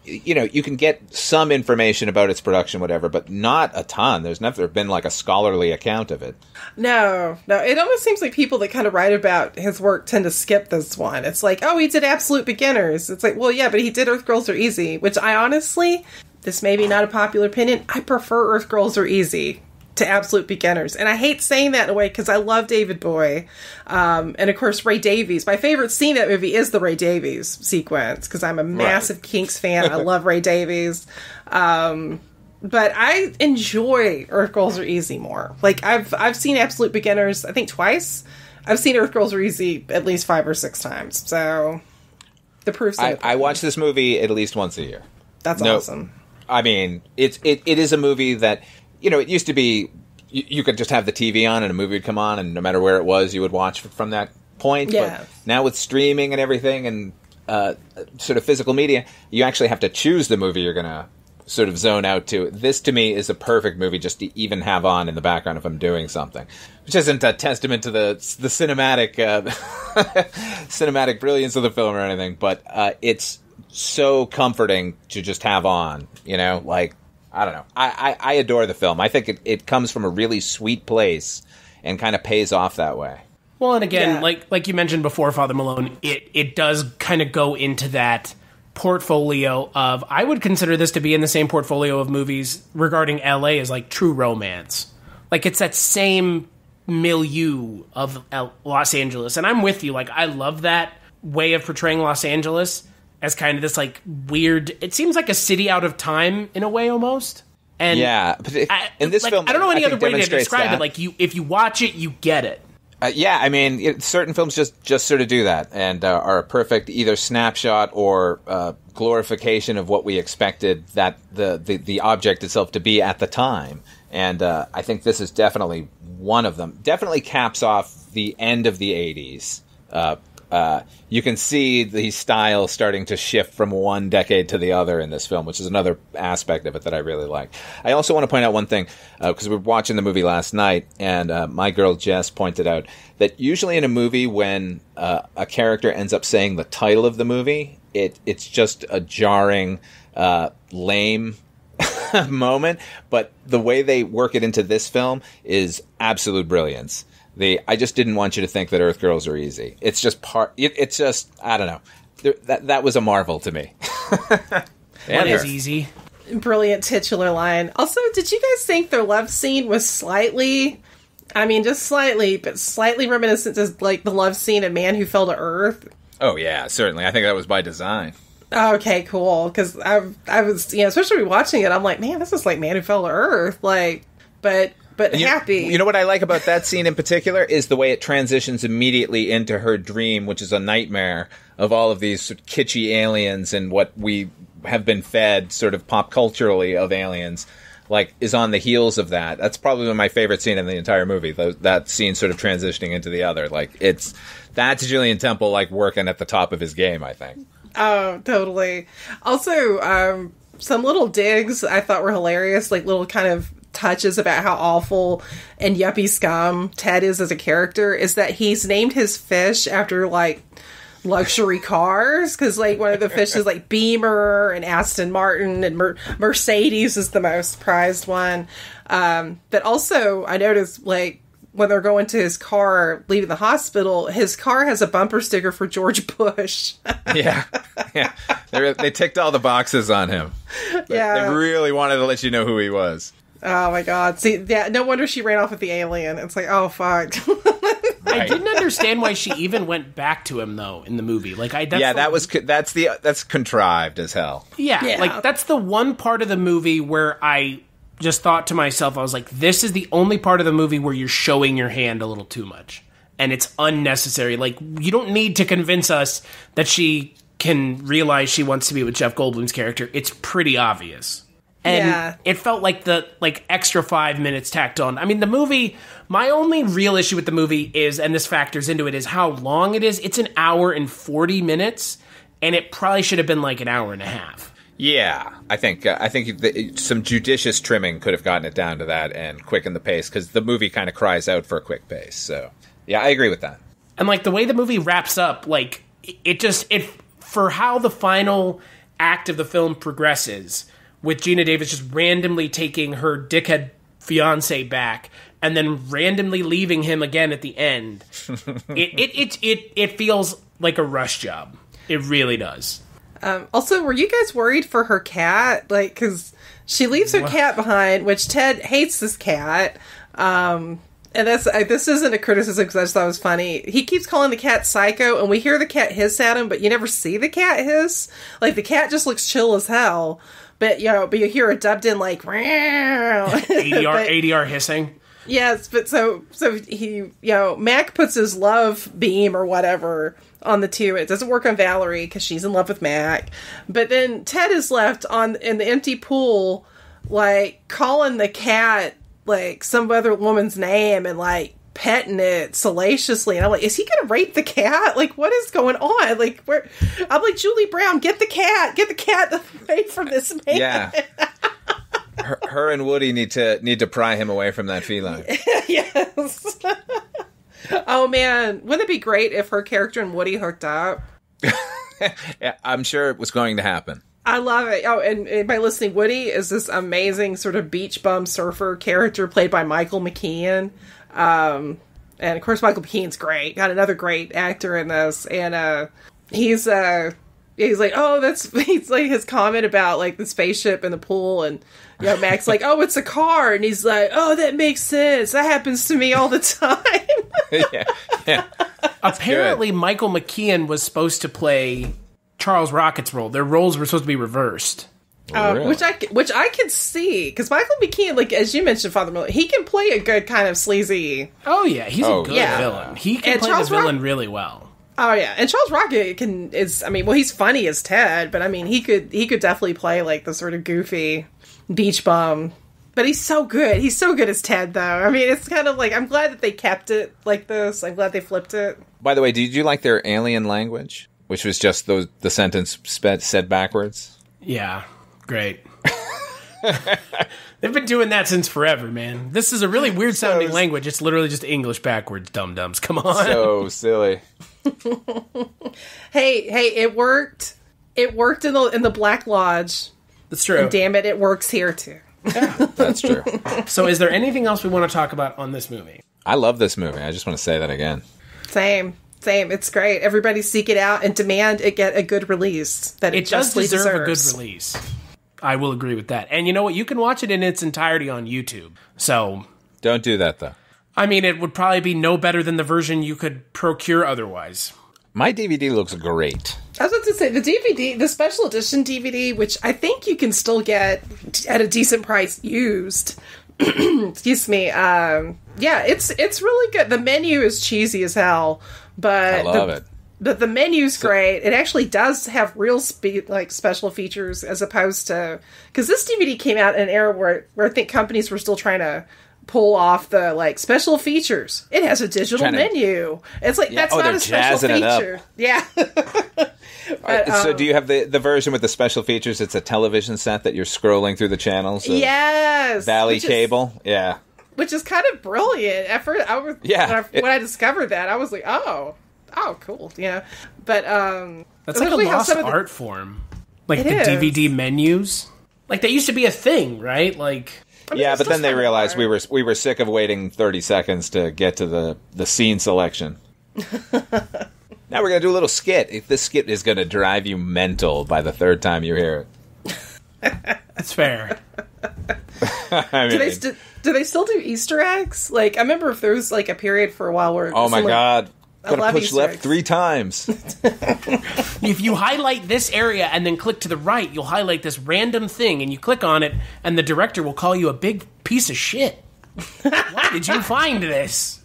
you can get some information about its production, whatever, but not a ton. There's never been a scholarly account of it. No. It almost seems like people that kind of write about his work tend to skip this one. It's he did Absolute Beginners. It's well, yeah, but he did Earth Girls Are Easy, which I honestly, this may be not a popular opinion, I prefer Earth Girls Are Easy to Absolute Beginners. And I hate saying that in a way because I love David Bowie. And of course, Ray Davies. My favorite scene in that movie is the Ray Davies sequence because I'm a massive Kinks fan. I love Ray Davies. But I enjoy Earth Girls Are Easy more. I've seen Absolute Beginners, I think twice. I've seen Earth Girls Are Easy at least 5 or 6 times. So the proof's in the I watch this movie at least once a year. That's awesome. I mean, it is a movie that, it used to be, you could just have the TV on and a movie would come on, and no matter where it was, you would watch from that point. Yeah. But now with streaming and everything and sort of physical media, you actually have to choose the movie you're going to sort of zone out to. This, to me, is a perfect movie just to even have on in the background if I'm doing something. Which isn't a testament to the cinematic cinematic brilliance of the film or anything, but it's so comforting to just have on, like, I don't know. I adore the film. I think it comes from a really sweet place and kind of pays off that way. Well, and again, like you mentioned before, Father Malone, it does kind of go into that portfolio of, I would consider this to be in the same portfolio of movies regarding LA as like True Romance. Like, it's that same milieu of Los Angeles. And I'm with you. Like, I love that way of portraying Los Angeles as kind of this like weird, it seems like a city out of time in a way almost. And yeah, but in this film, I don't know any other way to describe that. it. Like, if you watch it, you get it. Yeah, I mean, certain films just sort of do that and are a perfect either snapshot or glorification of what we expected that the object itself to be at the time. And I think this is definitely one of them. Definitely caps off the end of the 80s. You can see the style starting to shift from one decade to the other in this film, which is another aspect of it that I really like. I also want to point out one thing, because we were watching the movie last night, and my girl Jess pointed out that usually in a movie when a character ends up saying the title of the movie, it's just a jarring, lame moment, but the way they work it into this film is absolute brilliance. I just didn't want you to think that Earth Girls are easy. It's just it's just, I don't know. That was a marvel to me. What is easy? Brilliant titular line. Also, did you guys think their love scene was slightly, I mean, just slightly, but slightly reminiscent to like the love scene in Man Who Fell to Earth? Oh yeah, certainly. I think that was by design. Okay, cool. Because I was, especially watching it, I'm like, man, this is like Man Who Fell to Earth. Like, but happy. You know what I like about that scene in particular is the way it transitions immediately into her dream, which is a nightmare of all of these kitschy aliens and what we have been fed sort of pop culturally of aliens, like, is on the heels of that. That's probably my favorite scene in the entire movie, that scene sort of transitioning into the other. Like, that's Julian Temple, like, working at the top of his game, I think. Oh, totally. Also, some little digs I thought were hilarious, like little kind of touches about how awful and yuppie scum Ted is as a character, is that he's named his fish after like luxury cars, because like one of the fish is like Beamer and Aston Martin, and Mercedes is the most prized one. But also I noticed, like, when they're going to his car leaving the hospital, his car has a bumper sticker for George Bush. Yeah. They ticked all the boxes on him. Yeah, they really wanted to let you know who he was. Oh my god. See, yeah, no wonder she ran off with the alien. It's like, oh fuck. I didn't understand why she even went back to him though in the movie. Like, that's contrived as hell. Yeah, like that's the one part of the movie where I just thought to myself, I was like, this is the only part of the movie where you're showing your hand a little too much. And it's unnecessary. Like, you don't need to convince us that she can realize she wants to be with Jeff Goldblum's character. It's pretty obvious. And it felt like the extra 5 minutes tacked on. I mean, the movie, my only real issue with the movie is, and this factors into it, is how long it is. It's an hour and 40 minutes, and it probably should have been like an hour and a half. Yeah, I think some judicious trimming could have gotten it down to that and quickened the pace, because the movie kind of cries out for a quick pace. So, yeah, I agree with that. And like the way the movie wraps up, like it for how the final act of the film progresses, with Geena Davis just randomly taking her dickhead fiance back and then randomly leaving him again at the end, it feels like a rush job. It really does. Also, were you guys worried for her cat? Like, because she leaves her cat behind, which Ted hates this cat. And this isn't a criticism, because I just thought it was funny. He keeps calling the cat psycho, and we hear the cat hiss at him, but you never see the cat hiss. Like, the cat just looks chill as hell. But you hear it dubbed in like ADR hissing. Yes, but so he, Mac puts his love beam or whatever on the two. It doesn't work on Valerie because she's in love with Mac. But then Ted is left in the empty pool, like calling the cat like some other woman's name and like petting it salaciously, and I'm like, is he gonna rape the cat? Like, what is going on? Like, I'm like, Julie Brown, get the cat away from this man. Yeah. her and Woody need to pry him away from that feline. Yes. Oh man, wouldn't it be great if her character and Woody hooked up? Yeah, I'm sure it was going to happen. I love it. Oh, and by listening, Woody is this amazing sort of beach bum surfer character played by Michael McKean. And of course, Michael McKean's great. Got another great actor in this, and he's like, he's like his comment about like the spaceship and the pool, and Mac's like, oh, it's a car, and he's like, oh, that makes sense. That happens to me all the time. Yeah. Apparently, Michael McKean was supposed to play Charles Rocket's role. Their roles were supposed to be reversed. Really? Which I can see, because Michael McKean, like as you mentioned, Father Malone, he can play a good kind of sleazy. Oh yeah, he's a good villain. He can play Charles the villain really well. Oh yeah, and Charles Rocket he's funny as Ted, but I mean he could definitely play like the sort of goofy beach bum. But he's so good. He's so good as Ted, though. I mean, it's kind of like, I'm glad that they kept it like this. I'm glad they flipped it. By the way, did you like their alien language, which was just the sentence said backwards? Yeah, great. They've been doing that since forever, man. This is a really weird sounding language. It's literally just English backwards, dum-dums. Come on. So silly. Hey, it worked. It worked in the Black Lodge. That's true. And damn it, it works here, too. Yeah, that's true. So is there anything else we want to talk about on this movie? I love this movie. I just want to say that again. Same. It's great. Everybody seek it out and demand it get a good release. That it does deserve deserves. a good release. I will agree with that. And you know what? You can watch it in its entirety on YouTube. So don't do that, though. I mean, it would probably be no better than the version you could procure otherwise. My DVD looks great. I was about to say, the DVD, the special edition DVD, which I think you can still get at a decent price used. Excuse me. Yeah, it's really good. The menu is cheesy as hell, but I love it. But the menu's great. It actually does have real special features as opposed to, because this DVD came out in an era where I think companies were still trying to pull off the like special features. It has a digital menu. It's like that's not a special feature. Yeah. But, so do you have the version with the special features? It's a television set that you're scrolling through the channels. Yes. Valley Cable. Yeah. Which is kind of brilliant. At first, when I discovered that, I was like, oh, cool. Yeah. But that's like a lost art form. Like the DVD menus. Like they used to be a thing, right? Like. I mean, yeah, but then they realized we were sick of waiting 30 seconds to get to the scene selection. Now we're going to do a little skit. This skit is going to drive you mental by the third time you hear it. That's fair. I mean, do they still do Easter eggs? Like, I remember if there was like a period for a while where... Oh my God. Gotta push left eggs 3 times. If you highlight this area and then click to the right, you'll highlight this random thing, and you click on it, and the director will call you a big piece of shit. Why did you find this?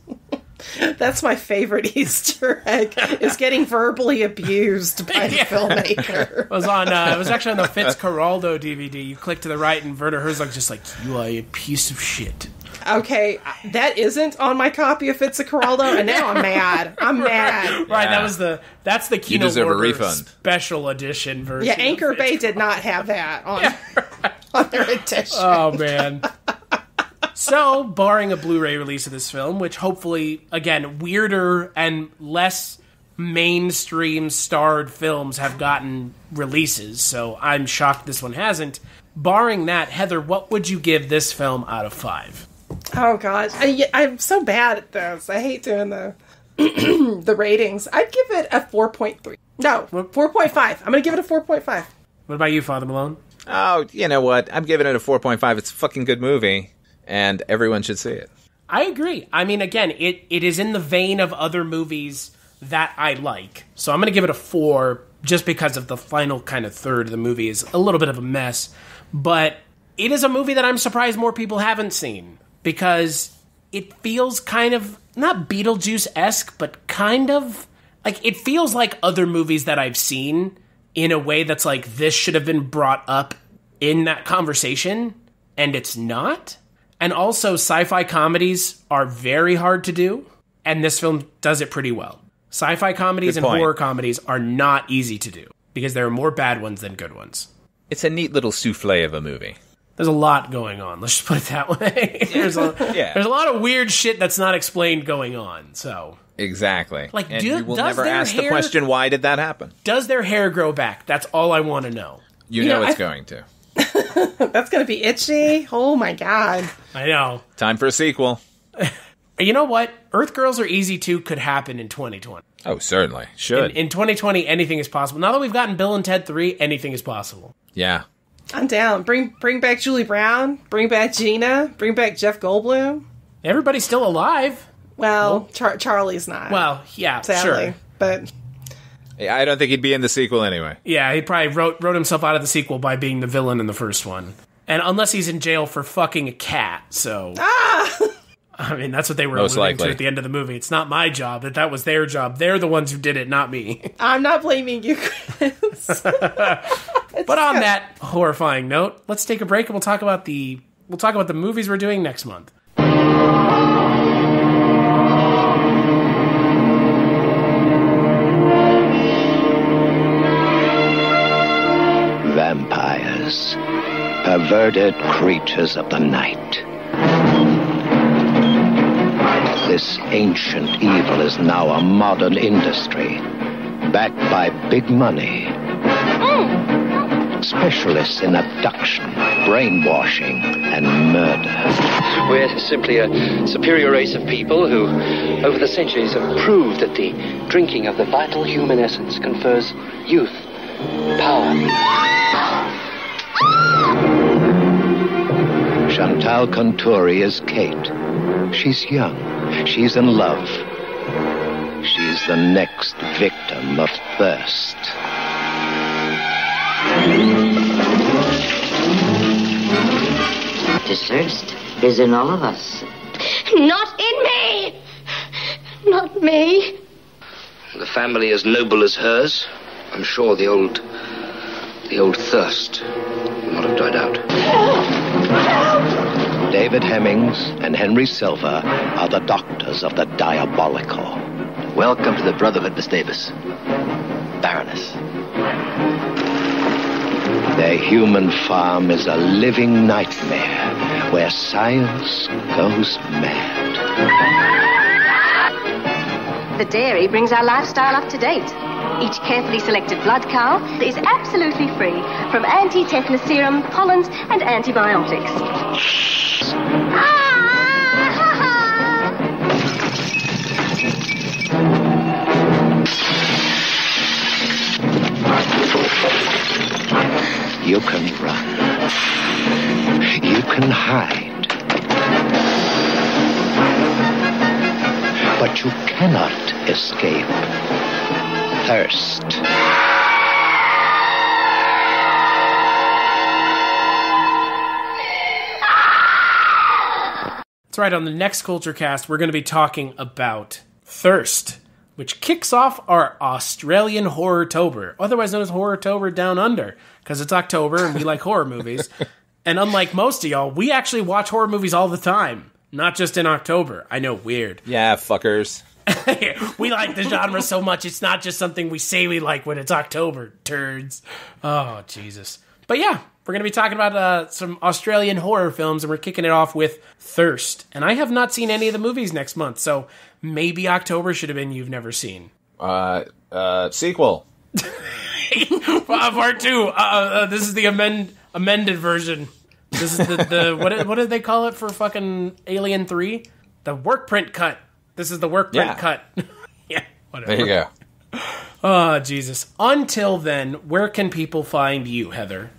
That's my favorite Easter egg, is getting verbally abused by the filmmaker. It was actually on the Fitzcarraldo DVD. You click to the right, and Werner Herzog's just like, you are a piece of shit. Okay, that isn't on my copy of Fitzcarraldo, and now I'm mad. I'm mad. Right, that's the Kino Lorber special edition version. Yeah, Anchor Bay did not have that on their edition. Oh, man. So, barring a Blu-ray release of this film, which hopefully, again, weirder and less mainstream starred films have gotten releases, so I'm shocked this one hasn't. Barring that, Heather, what would you give this film out of 5? Oh, God. I'm so bad at this. I hate doing the ratings. I'd give it a 4.3. No, 4.5. I'm going to give it a 4.5. What about you, Father Malone? Oh, you know what? I'm giving it a 4.5. It's a fucking good movie, and everyone should see it. I agree. I mean, again, it is in the vein of other movies that I like. So I'm going to give it a 4 just because of the final kind of third of the movie is a little bit of a mess. But it is a movie that I'm surprised more people haven't seen, because it feels kind of, not Beetlejuice-esque, but kind of, like, it feels like other movies that I've seen in a way that's like, this should have been brought up in that conversation, and it's not. And also, sci-fi comedies are very hard to do, and this film does it pretty well. Sci-fi comedies and horror comedies are not easy to do, because there are more bad ones than good ones. It's a neat little souffle of a movie. There's a lot going on. Let's just put it that way. There's a lot of weird shit that's not explained going on. So exactly. Like, and you will never ask the question, why did that happen? Does their hair grow back? That's all I want to know. You know it's going to. That's going to be itchy. Oh my god. I know. Time for a sequel. You know what? Earth Girls Are Easy Too could happen in 2020. Oh, certainly. Should. In 2020, anything is possible. Now that we've gotten Bill and Ted 3, anything is possible. Yeah. I'm down. Bring back Julie Brown. Bring back Geena. Bring back Jeff Goldblum. Everybody's still alive. Well, Charlie's not. Well, yeah, sadly, sure. But I don't think he'd be in the sequel anyway. Yeah, he probably wrote himself out of the sequel by being the villain in the first one. And unless he's in jail for fucking a cat, so... I mean, that's what they were alluding to at the end of the movie. It's not my job, that was their job. They're the ones who did it, not me. I'm not blaming you, Chris. But on that horrifying note, let's take a break and we'll talk about the movies we're doing next month. Vampires, perverted creatures of the night. This ancient evil is now a modern industry, backed by big money. Specialists in abduction, brainwashing, and murder. We're simply a superior race of people who, over the centuries, have proved that the drinking of the vital human essence confers youth, power. Chantal Conturi is Kate. She's young. She's in love. She's the next victim of thirst. This thirst is in all of us. Not in me! Not me. The family as noble as hers, I'm sure the old thirst will not have died out. David Hemmings and Henry Silver are the doctors of the diabolical. Welcome to the Brotherhood, Miss Davis. Baroness. Their human farm is a living nightmare where science goes mad. The dairy brings our lifestyle up to date. Each carefully selected blood cow is absolutely free from anti-tetanus serum, pollens, and antibiotics. You can run. You can hide. But you cannot escape thirst. That's right, on the next Culture Cast, we're going to be talking about Thirst, which kicks off our Australian Horror-tober, otherwise known as Horror-tober Down Under, because it's October and we like horror movies. And unlike most of y'all, we actually watch horror movies all the time, not just in October. I know, weird. Yeah, fuckers. We like the genre so much, it's not just something we say we like when it's October, turds. Oh, Jesus. But yeah, we're going to be talking about some Australian horror films, and we're kicking it off with Thirst. And I have not seen any of the movies next month, so maybe October should have been You've Never Seen. Sequel. Part 2. This is the amended version. This is the what did they call it for fucking Alien 3? The work print cut. This is the work print cut. Yeah, whatever. There you go. Oh, Jesus. Until then, where can people find you, Heather?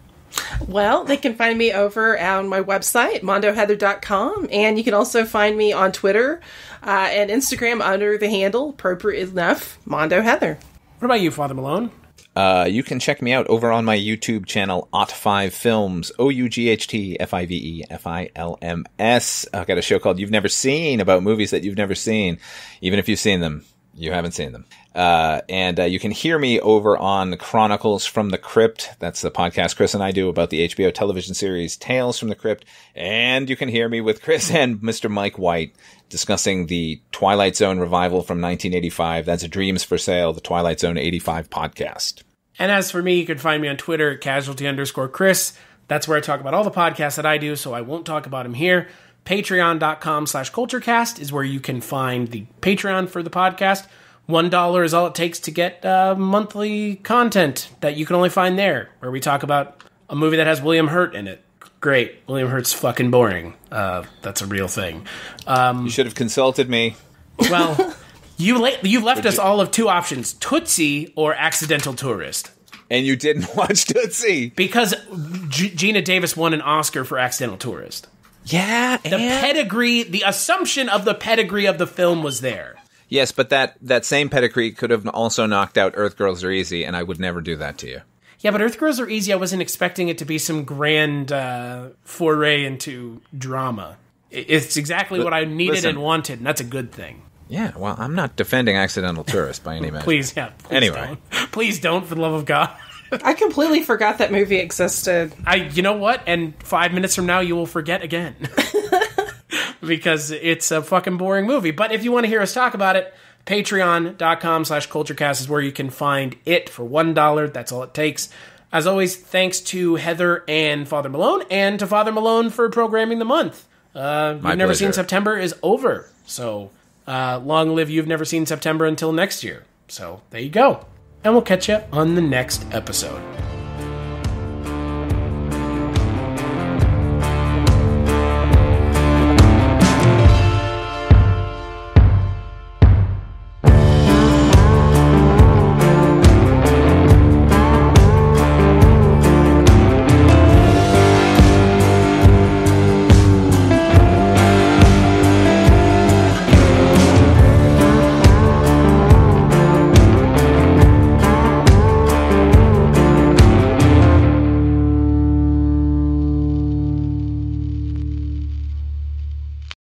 Well, they can find me over on my website, mondoheather.com, and you can also find me on Twitter and Instagram under the handle, appropriate enough, Mondo Heather. What about you, Father Malone? You can check me out over on my YouTube channel, OughtFiveFilms, OughtFiveFilms. I've got a show called You've Never Seen, about movies that you've never seen. Even if you've seen them, you haven't seen them. And you can hear me over on Chronicles from the Crypt. That's the podcast Chris and I do about the HBO television series Tales from the Crypt. And you can hear me with Chris and Mr. Mike White discussing the Twilight Zone revival from 1985. That's Dreams for Sale, the Twilight Zone 85 podcast. And as for me, you can find me on Twitter at casualty_Chris. That's where I talk about all the podcasts that I do, so I won't talk about them here. Patreon.com/culturecast is where you can find the Patreon for the podcast. $1 is all it takes to get monthly content that you can only find there, where we talk about a movie that has William Hurt in it. Great. William Hurt's fucking boring. That's a real thing. You should have consulted me. Well, you left us all of two options, Tootsie or Accidental Tourist. And you didn't watch Tootsie. Because Geena Davis won an Oscar for Accidental Tourist. Yeah. The pedigree, the assumption of the pedigree of the film was there. Yes, but that same pedigree could have also knocked out Earth Girls Are Easy, and I would never do that to you. Yeah, but Earth Girls Are Easy, I wasn't expecting it to be some grand foray into drama. It's exactly what I needed and wanted, and that's a good thing. Yeah, well, I'm not defending Accidental Tourist by any measure. Please anyway. Don't. Please don't, for the love of God. I completely forgot that movie existed. You know what? And 5 minutes from now, you will forget again. Because it's a fucking boring movie. But if you want to hear us talk about it, patreon.com/culturecast is where you can find it for $1. That's all it takes. As always, thanks to Heather and Father Malone, and to Father Malone for programming the month. You've Never Seen September is over. So, long live You've Never Seen September until next year. So, there you go. And we'll catch you on the next episode.